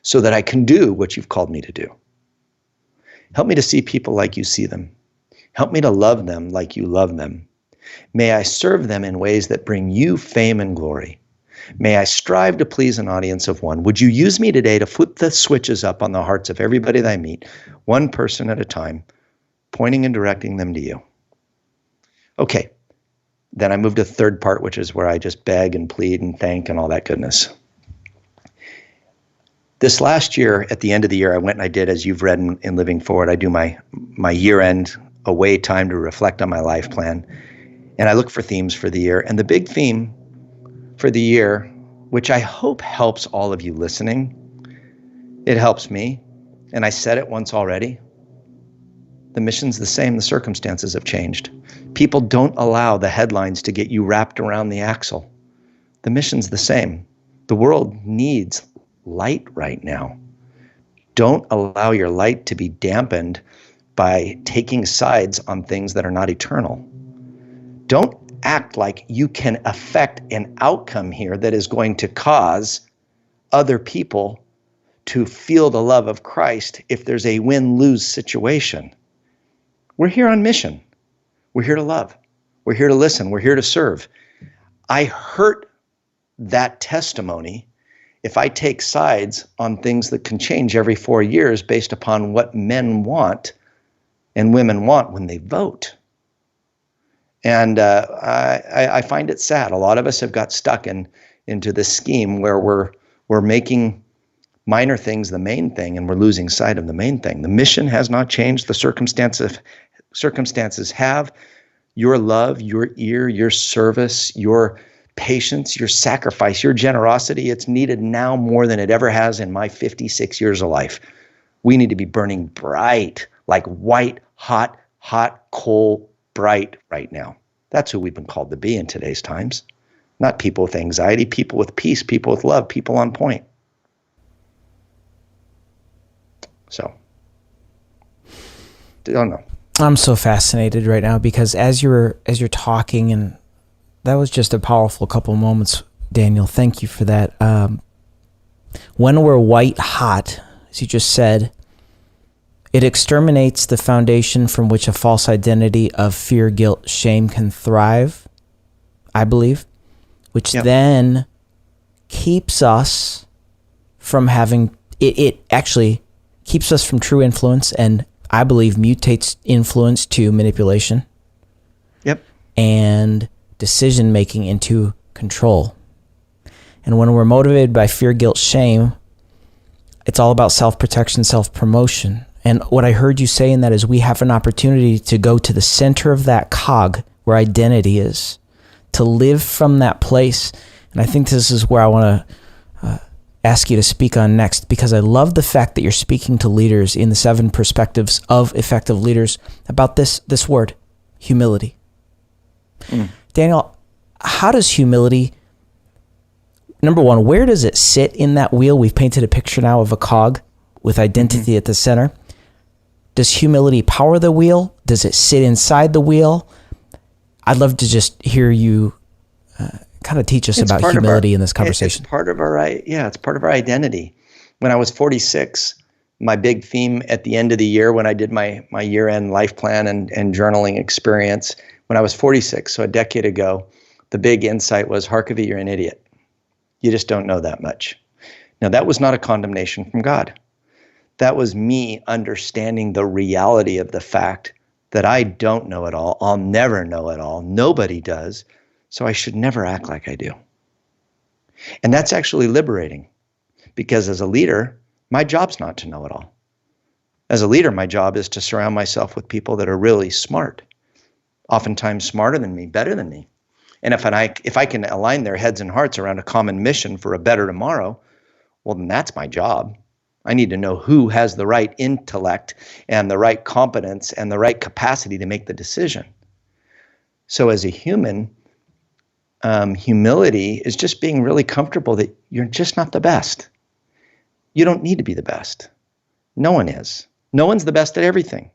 so that I can do what you've called me to do. Help me to see people like you see them. Help me to love them like you love them. May I serve them in ways that bring you fame and glory. May I strive to please an audience of one. Would you use me today to flip the switches up on the hearts of everybody that I meet, one person at a time, pointing and directing them to you? Okay, then I move to the third part, which is where I just beg and plead and thank and all that goodness. This last year, at the end of the year, I went and I did, as you've read in Living Forward, I do my year-end away time to reflect on my life plan. And I look for themes for the year. And the big theme for the year, which I hope helps all of you listening, it helps me. And I said it once already. The mission's the same. The circumstances have changed. People don't allow the headlines to get you wrapped around the axle. The mission's the same. The world needs light right now. Don't allow your light to be dampened by taking sides on things that are not eternal. Don't act like you can affect an outcome here that is going to cause other people to feel the love of Christ if there's a win-lose situation. We're here on mission. We're here to love. We're here to listen. We're here to serve. I hurt that testimony if I take sides on things that can change every 4 years based upon what men want and women want when they vote. And I find it sad. A lot of us have got stuck into this scheme where we're making minor things the main thing, and we're losing sight of the main thing. The mission has not changed. The circumstances have. Your love, your ear, your service, your patience, your sacrifice, your generosity, it's needed now more than it ever has in my 56 years of life. We need to be burning bright, like white, hot coal bright right now. That's who we've been called to be in today's times. Not people with anxiety, people with peace, people with love, people on point. So, I don't know. I'm so fascinated right now because as you're talking, and that was just a powerful couple of moments, Daniel. Thank you for that. When we're white hot, as you just said, it exterminates the foundation from which a false identity of fear, guilt, shame can thrive, I believe, which then keeps us from having, it actually keeps us from true influence, and I believe mutates influence to manipulation. Yep. And decision-making into control. And when we're motivated by fear, guilt, shame, it's all about self-protection, self-promotion. And what I heard you say in that is we have an opportunity to go to the center of that cog where identity is, to live from that place. And I think this is where I want to ask you to speak on next, because I love the fact that you're speaking to leaders in the 7 perspectives of effective leaders about this word, humility. Daniel, how does humility, number one, where does it sit in that wheel? We've painted a picture now of a cog with identity at the center. Does humility power the wheel? Does it sit inside the wheel? I'd love to just hear you kind of teach us about humility in this conversation. It's part of it's part of our identity. When I was 46, my big theme at the end of the year, when I did my year-end life plan and journaling experience, when I was 46, so a decade ago, the big insight was, Harkavy, you're an idiot. You just don't know that much. Now, that was not a condemnation from God. That was me understanding the reality of the fact that I don't know it all. I'll never know it all. Nobody does. So I should never act like I do. And that's actually liberating, because as a leader, my job's not to know it all. As a leader, my job is to surround myself with people that are really smart, oftentimes smarter than me, better than me. And if I can align their heads and hearts around a common mission for a better tomorrow, well, then that's my job. I need to know who has the right intellect and the right competence and the right capacity to make the decision. So as a human, humility is just being really comfortable that you're just not the best. You don't need to be the best. No one is. No one's the best at everything.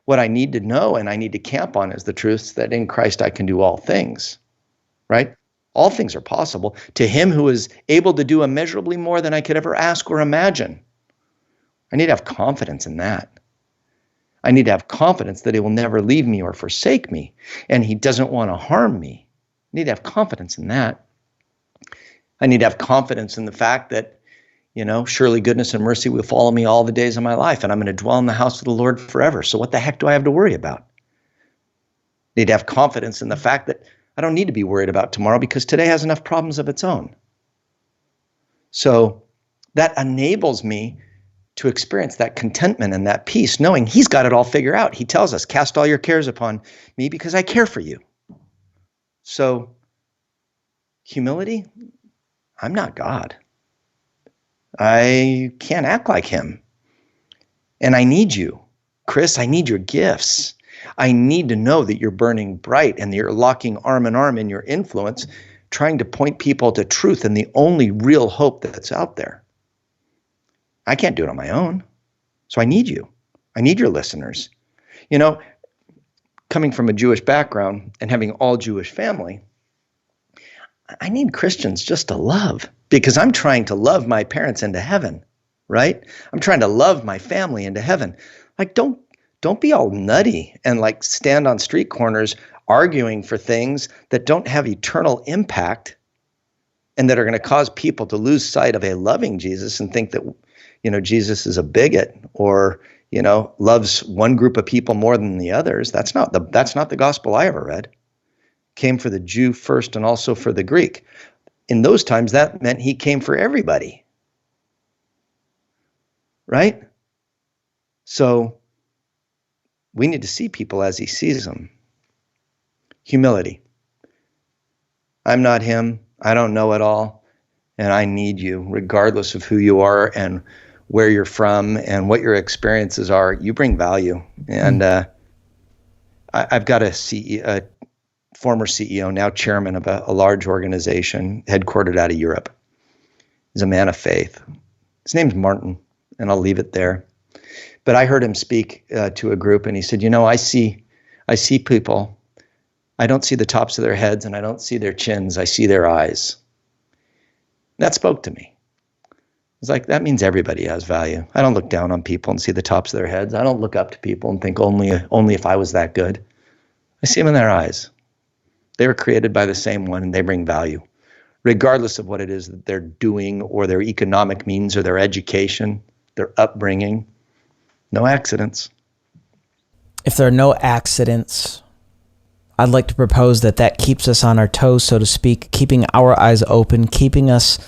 What I need to know and I need to camp on is the truth that in Christ I can do all things, right? All things are possible to him who is able to do immeasurably more than I could ever ask or imagine. I need to have confidence in that. I need to have confidence that he will never leave me or forsake me, and he doesn't want to harm me. I need to have confidence in that. I need to have confidence in the fact that, surely goodness and mercy will follow me all the days of my life, and I'm going to dwell in the house of the Lord forever. So what the heck do I have to worry about? I need to have confidence in the fact that I don't need to be worried about tomorrow because today has enough problems of its own. So that enables me to experience that contentment and that peace, knowing he's got it all figured out. He tells us, cast all your cares upon me because I care for you. So humility, I'm not God. I can't act like him. And I need you. Chris, I need your gifts. I need to know that you're burning bright and that you're locking arm in arm in your influence, trying to point people to truth and the only real hope that's out there. I can't do it on my own. So I need you. I need your listeners. You know, coming from a Jewish background and having all Jewish family, I need Christians just to love, because I'm trying to love my parents into heaven, right? I'm trying to love my family into heaven. Like, don't be all nutty and like stand on street corners arguing for things that don't have eternal impact and that are going to cause people to lose sight of a loving Jesus and think that, you know, Jesus is a bigot or, you know, loves one group of people more than the others. That's not the gospel I ever read. Came for the Jew first and also for the Greek. In those times, that meant he came for everybody. Right? So we need to see people as he sees them. Humility. I'm not him. I don't know it all. And I need you, regardless of who you are and where you're from and what your experiences are. You bring value. And I've got a former CEO, now chairman of a large organization headquartered out of Europe. He's a man of faith. His name's Martin, and I'll leave it there. But I heard him speak to a group, and he said, you know, I see people. I don't see the tops of their heads, and I don't see their chins. I see their eyes. That spoke to me. It's like, that means everybody has value. I don't look down on people and see the tops of their heads. I don't look up to people and think only if I was that good. I see them in their eyes. They were created by the same one, and they bring value, regardless of what it is that they're doing or their economic means or their education, their upbringing. No accidents. If there are no accidents, I'd like to propose that keeps us on our toes, so to speak, keeping our eyes open, keeping us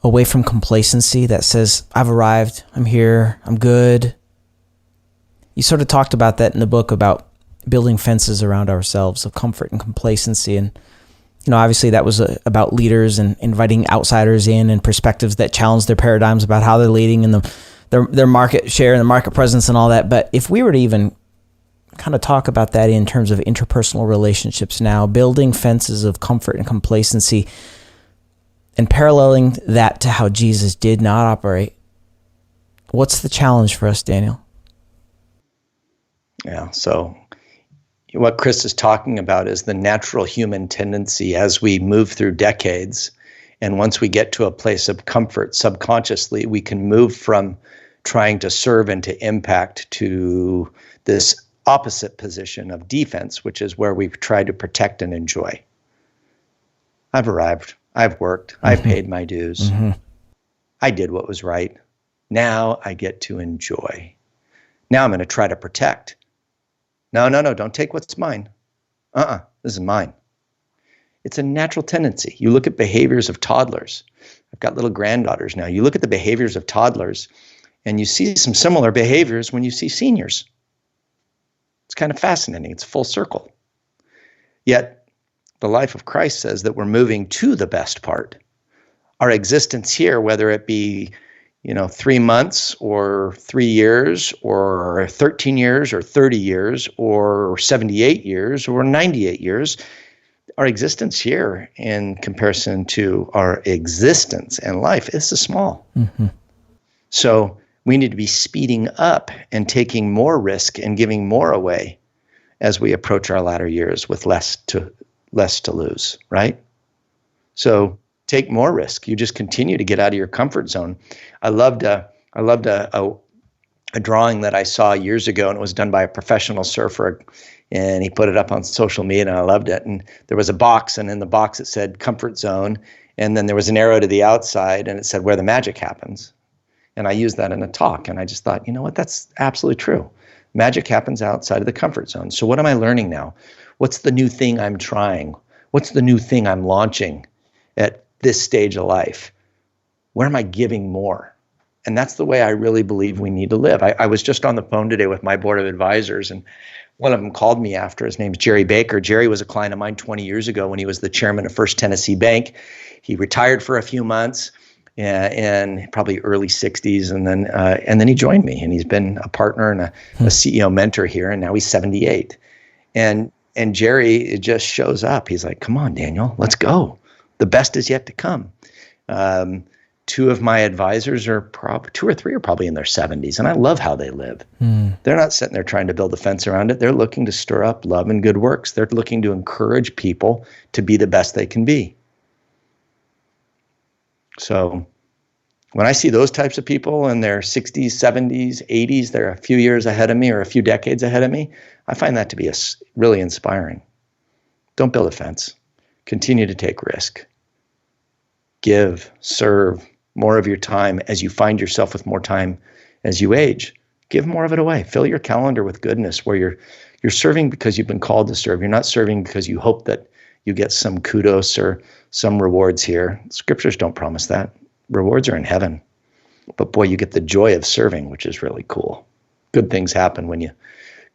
away from complacency that says, I've arrived, I'm here, I'm good. You sort of talked about that in the book about building fences around ourselves of comfort and complacency. And, you know, obviously that was about leaders and inviting outsiders in and perspectives that challenge their paradigms about how they're leading and their market share and the market presence and all that. But if we were to even kind of talk about that in terms of interpersonal relationships now, building fences of comfort and complacency and paralleling that to how Jesus did not operate, what's the challenge for us, Daniel? Yeah, so what Chris is talking about is the natural human tendency as we move through decades. And once we get to a place of comfort, subconsciously, we can move from trying to serve and to impact to this opposite position of defense, which is where we've tried to protect and enjoy. I've arrived. I've worked. I've paid my dues. I did what was right. Now I get to enjoy. Now I'm going to try to protect. No, don't take what's mine. This is mine. It's a natural tendency. You look at behaviors of toddlers. I've got little granddaughters now. You look at the behaviors of toddlers, and you see some similar behaviors when you see seniors. It's kind of fascinating. It's full circle. Yet, the life of Christ says that we're moving to the best part. Our existence here, whether it be 3 months or 3 years or 13 years or 30 years or 78 years or 98 years, our existence here in comparison to our existence and life is small. So we need to be speeding up and taking more risk and giving more away as we approach our latter years with less to lose, right? So take more risk. You just continue to get out of your comfort zone. I loved a drawing that I saw years ago, and it was done by a professional surfer, and he put it up on social media, and I loved it. And there was a box, and in the box it said comfort zone, and then there was an arrow to the outside, and it said where the magic happens. And I used that in a talk, and I just thought, you know what, that's absolutely true. Magic happens outside of the comfort zone. So what am I learning now? What's the new thing I'm trying? What's the new thing I'm launching at this stage of life? Where am I giving more? And that's the way I really believe we need to live. I was just on the phone today with my board of advisors, and one of them called me after. His name's Jerry Baker. Jerry was a client of mine 20 years ago when he was the chairman of First Tennessee Bank. He retired for a few months in probably early 60s, and then he joined me, and he's been a partner and a CEO mentor here, and now he's 78. And Jerry just shows up. He's like, "Come on, Daniel, let's go. The best is yet to come." Two of my advisors two or three are probably in their 70s, and I love how they live. They're not sitting there trying to build a fence around it. They're looking to stir up love and good works. They're looking to encourage people to be the best they can be. So when I see those types of people in their 60s, 70s, 80s, they're a few years ahead of me or a few decades ahead of me, I find that to be really inspiring. Don't build a fence. Continue to take risk. Give, serve more of your time as you find yourself with more time as you age. Give more of it away. Fill your calendar with goodness where you're serving because you've been called to serve. You're not serving because you hope that you get some kudos or some rewards here. Scriptures don't promise that. Rewards are in heaven. But boy, you get the joy of serving, which is really cool. Good things happen when you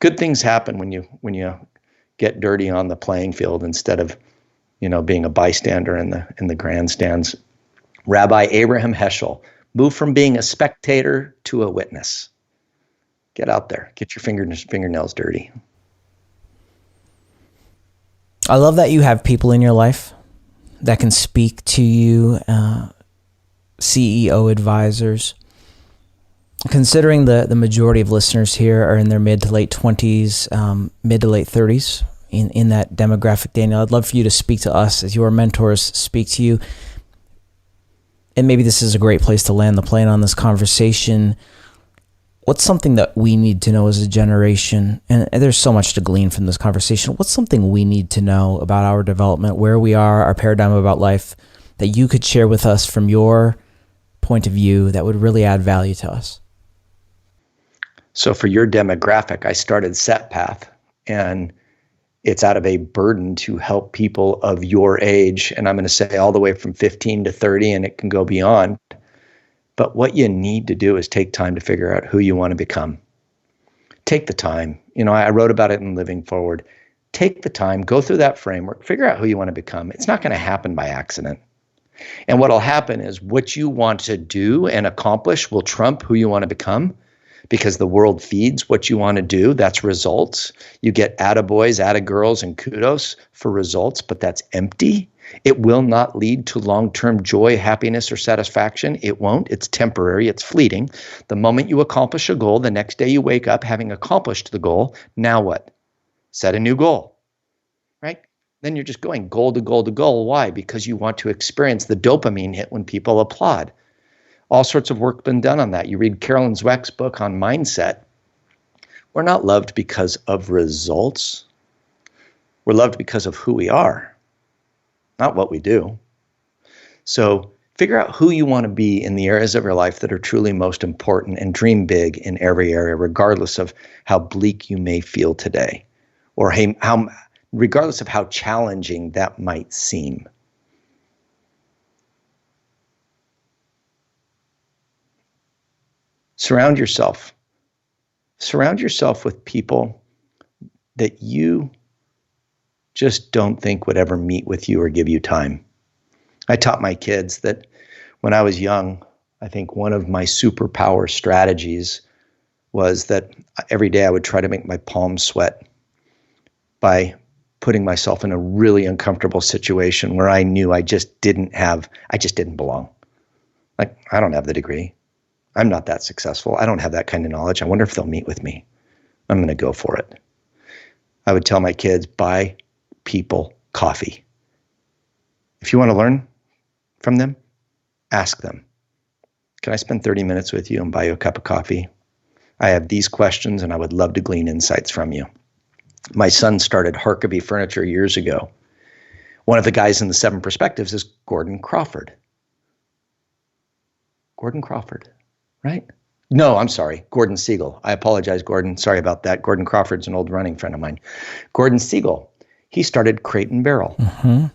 get dirty on the playing field instead of, being a bystander in the grandstands. Rabbi Abraham Heschel, move from being a spectator to a witness. Get out there. Get your fingernails dirty. I love that you have people in your life that can speak to you, CEO advisors. Considering the majority of listeners here are in their mid to late 20s, mid to late 30s, in that demographic, Daniel, I'd love for you to speak to us as your mentors speak to you. And maybe this is a great place to land the plane on this conversation. What's something that we need to know as a generation? And there's so much to glean from this conversation. What's something we need to know about our development, where we are, our paradigm about life, that you could share with us from your point of view that would really add value to us? So for your demographic, I started Set Path, and it's out of a burden to help people of your age. And I'm going to say all the way from 15 to 30, and it can go beyond. But what you need to do is take time to figure out who you want to become. Take the time. I wrote about it in Living Forward. Take the time, go through that framework, figure out who you want to become. It's not going to happen by accident. And what'll happen is what you want to do and accomplish will trump who you want to become, because the world feeds what you want to do. That's results. You get attaboys, attagirls, and kudos for results, but that's empty. It will not lead to long-term joy, happiness, or satisfaction. It won't. It's temporary. It's fleeting. The moment you accomplish a goal, the next day you wake up having accomplished the goal. Now what? Set a new goal, right? Then you're just going goal to goal to goal. Why? Because you want to experience the dopamine hit when people applaud. All sorts of work been done on that. You read Carolyn Zweck's book on mindset. We're not loved because of results. We're loved because of who we are, not what we do. So figure out who you want to be in the areas of your life that are truly most important, and dream big in every area, regardless of how bleak you may feel today, or regardless of how challenging that might seem. Surround yourself with people that you just don't think would ever meet with you or give you time. I taught my kids that when I was young, I think one of my superpower strategies was that every day I would try to make my palms sweat by putting myself in a really uncomfortable situation where I knew I just didn't belong. Like, I don't have the degree. I'm not that successful. I don't have that kind of knowledge. I wonder if they'll meet with me. I'm going to go for it. I would tell my kids, buy people coffee. If you want to learn from them, ask them, can I spend 30 minutes with you and buy you a cup of coffee? I have these questions and I would love to glean insights from you. My son started Harkavy Furniture years ago. One of the guys in the 7 Perspectives is Gordon Crawford. Gordon Crawford. Right? No, I'm sorry. Gordon Siegel. I apologize, Gordon. Sorry about that. Gordon Crawford's an old running friend of mine. Gordon Siegel. He started Crate and Barrel. Mm-hmm.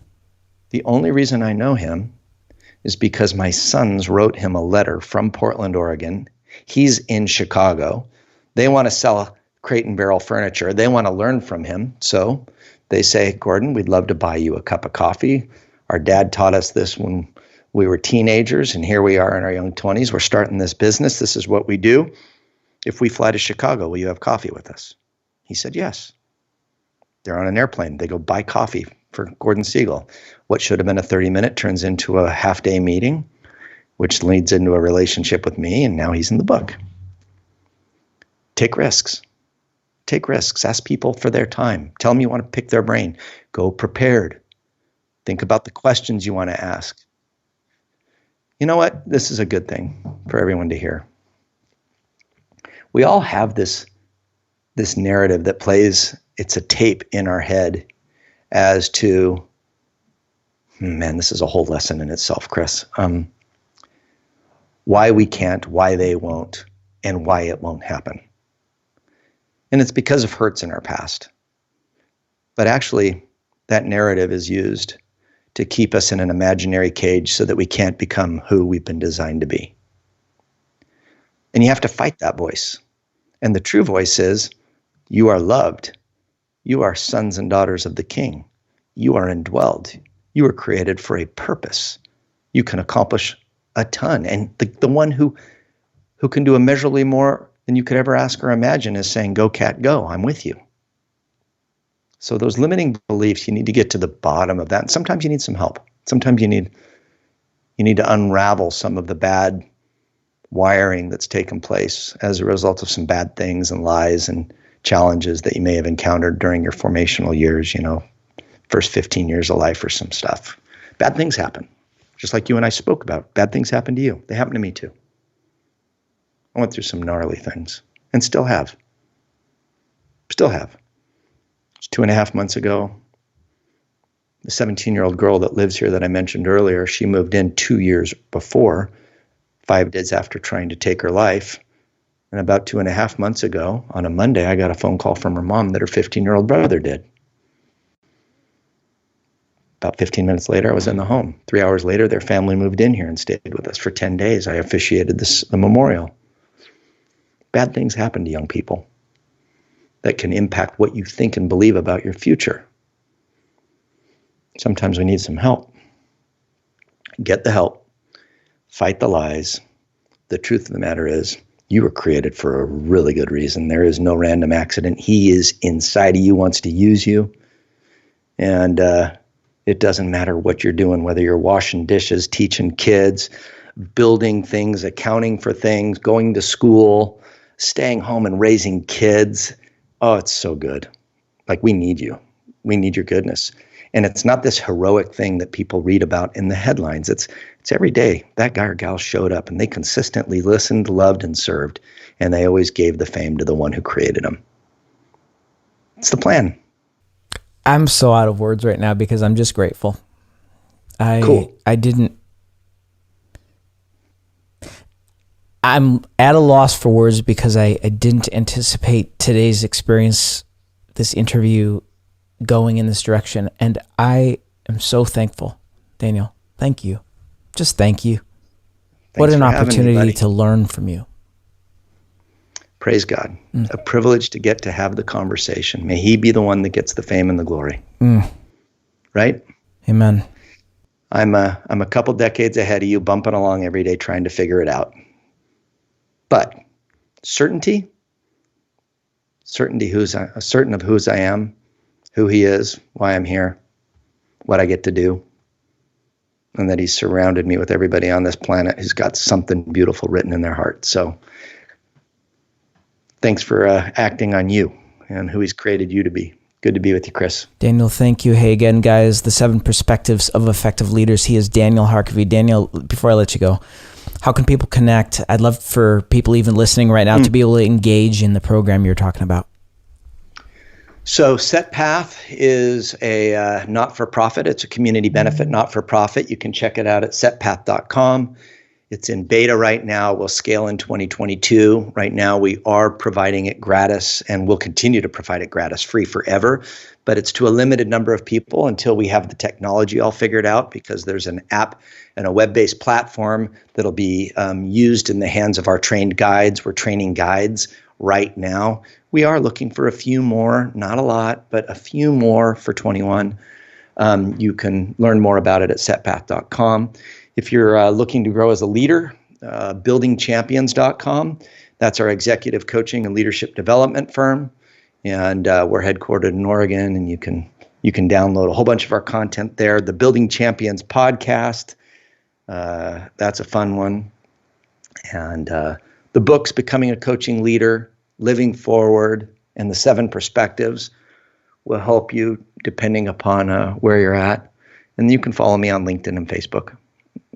The only reason I know him is because my sons wrote him a letter from Portland, Oregon. He's in Chicago. They want to sell Crate and Barrel furniture. They want to learn from him. So they say, Gordon, we'd love to buy you a cup of coffee. Our dad taught us this when we were teenagers, and here we are in our young 20s. We're starting this business. This is what we do. If we fly to Chicago, will you have coffee with us? He said, yes. They're on an airplane. They go buy coffee for Gordon Siegel. What should have been a 30-minute turns into a half-day meeting, which leads into a relationship with me, and now he's in the book. Take risks. Take risks. Ask people for their time. Tell them you want to pick their brain. Go prepared. Think about the questions you want to ask. You know what? This is a good thing for everyone to hear. We all have this narrative that plays, it's a tape in our head as to, man, this is a whole lesson in itself, Chris. Why we can't, why they won't, and why it won't happen. And it's because of hurts in our past. But actually, that narrative is used to keep us in an imaginary cage so that we can't become who we've been designed to be. And you have to fight that voice. And the true voice is, you are loved. You are sons and daughters of the King. You are indwelled. You were created for a purpose. You can accomplish a ton. And the one who can do immeasurably more than you could ever ask or imagine is saying, go, cat, go. I'm with you. So those limiting beliefs, you need to get to the bottom of that. And sometimes you need some help. Sometimes you need to unravel some of the bad wiring that's taken place as a result of some bad things and lies and challenges that you may have encountered during your formational years, first 15 years of life or some stuff. Bad things happen. Just like you and I spoke about. Bad things happen to you. They happen to me too. I went through some gnarly things and still have. Still have. 2.5 months ago, the 17-year-old girl that lives here that I mentioned earlier, she moved in 2 years before, 5 days after trying to take her life. And about 2.5 months ago, on a Monday, I got a phone call from her mom that her 15-year-old brother did. About 15 minutes later, I was in the home. 3 hours later, their family moved in here and stayed with us for 10 days. I officiated the memorial. Bad things happen to young people that can impact what you think and believe about your future. Sometimes we need some help. Get the help. Fight the lies. The truth of the matter is, you were created for a really good reason. There is no random accident. He is inside of you, wants to use you. And it doesn't matter what you're doing, whether you're washing dishes, teaching kids, building things, accounting for things, going to school, staying home and raising kids. Oh, it's so good. Like, we need you. We need your goodness. And it's not this heroic thing that people read about in the headlines. It's every day that guy or gal showed up and they consistently listened, loved, and served. And they always gave the fame to the one who created them. It's the plan. I'm so out of words right now because I'm just grateful. Cool. I'm at a loss for words because I didn't anticipate today's experience, this interview, going in this direction. And I am so thankful. Daniel, thank you. Just thank you. What an opportunity to learn from you. Praise God. A privilege to get to have the conversation. May he be the one that gets the fame and the glory. Right? Amen. I'm a couple decades ahead of you, bumping along every day trying to figure it out. But certainty certain of whose I am, who he is, why I'm here, what I get to do, and that he's surrounded me with everybody on this planet who's got something beautiful written in their heart. So thanks for acting on you and who he's created you to be. Good to be with you, Chris. Daniel, thank you. Hey, again, guys, the 7 Perspectives of Effective Leaders. He is Daniel Harkavy. Daniel, before I let you go, how can people connect? I'd love for people even listening right now to be able to engage in the program you're talking about. So Set Path is a not-for-profit. It's a community benefit not-for-profit. You can check it out at setpath.com. It's in beta right now. We'll scale in 2022. Right now, we are providing it gratis, and we'll continue to provide it gratis, free forever. But it's to a limited number of people until we have the technology all figured out, because there's an app and a web-based platform that'll be used in the hands of our trained guides. We're training guides right now. We are looking for a few more, not a lot, but a few more for 21. You can learn more about it at setpath.com. If you're looking to grow as a leader, buildingchampions.com. That's our executive coaching and leadership development firm. And we're headquartered in Oregon, and you can download a whole bunch of our content there. The Building Champions podcast, that's a fun one. And the books, Becoming a Coaching Leader, Living Forward, and the 7 Perspectives will help you depending upon where you're at. And you can follow me on LinkedIn and Facebook.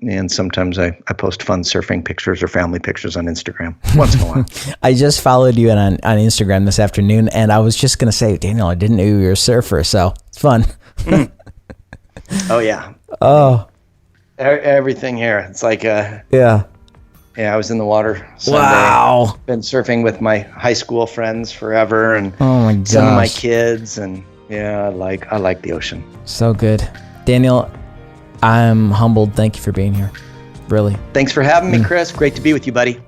And sometimes I post fun surfing pictures or family pictures on Instagram once in a while. I just followed you on Instagram this afternoon, and I was just going to say, Daniel, I didn't know you were a surfer, so it's fun. Oh, yeah. Oh. Everything here. It's like, yeah, I was in the water Sunday. Wow. Been surfing with my high school friends forever, and oh my gosh, some of my kids, and I like the ocean. So good. Daniel, I'm humbled. Thank you for being here. Really. Thanks for having me, Chris. Great to be with you, buddy.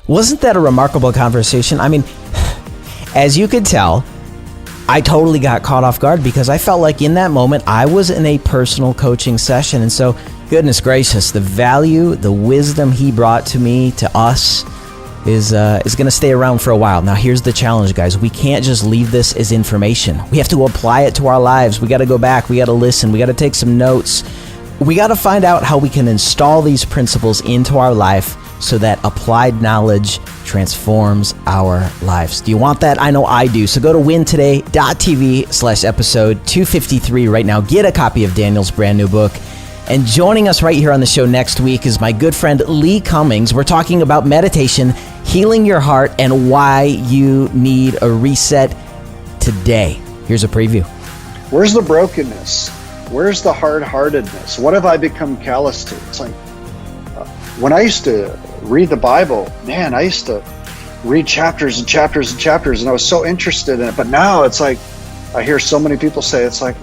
Wasn't that a remarkable conversation? I mean, as you could tell, I totally got caught off guard because I felt like in that moment I was in a personal coaching session. And so, goodness gracious, the value, the wisdom he brought to me, to us, is going to stay around for a while. Now, here's the challenge, guys. We can't just leave this as information. We have to apply it to our lives. We got to go back. We got to listen. We got to take some notes. We got to find out how we can install these principles into our life so that applied knowledge transforms our lives. Do you want that? I know I do. So go to wintoday.tv/episode 253 right now. Get a copy of Daniel's brand new book. And joining us right here on the show next week is my good friend Lee Cummings. We're talking about meditation, healing your heart, and why you need a reset today. Here's a preview. Where's the brokenness? Where's the hard-heartedness? What have I become callous to? It's like when I used to read the Bible, man, I used to read chapters and chapters and chapters, and I was so interested in it. But now it's like I hear so many people say, it's like,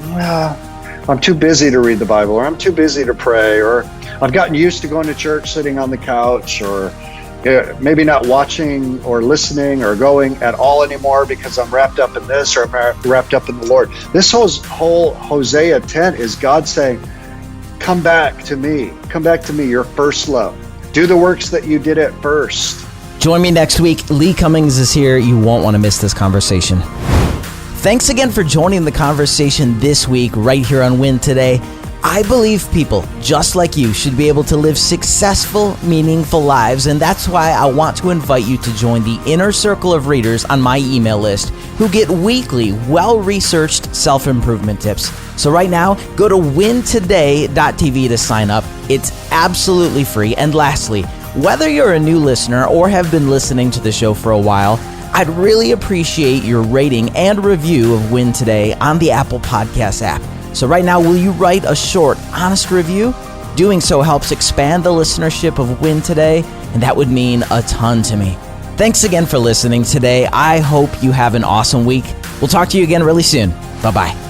I'm too busy to read the Bible, or I'm too busy to pray, or I've gotten used to going to church, sitting on the couch, or maybe not watching or listening or going at all anymore because I'm wrapped up in this, or I'm wrapped up in the Lord. This whole Hosea 10 is God saying, come back to me, your first love. Do the works that you did at first. Join me next week. Lee Cummings is here. You won't want to miss this conversation. Thanks again for joining the conversation this week right here on Win Today. I believe people just like you should be able to live successful, meaningful lives, and that's why I want to invite you to join the inner circle of readers on my email list who get weekly, well-researched self-improvement tips. So right now, go to wintoday.tv to sign up. It's absolutely free. And lastly, whether you're a new listener or have been listening to the show for a while, I'd really appreciate your rating and review of Win Today on the Apple Podcast app. So right now, will you write a short, honest review? Doing so helps expand the listenership of Win Today, and that would mean a ton to me. Thanks again for listening today. I hope you have an awesome week. We'll talk to you again really soon. Bye-bye.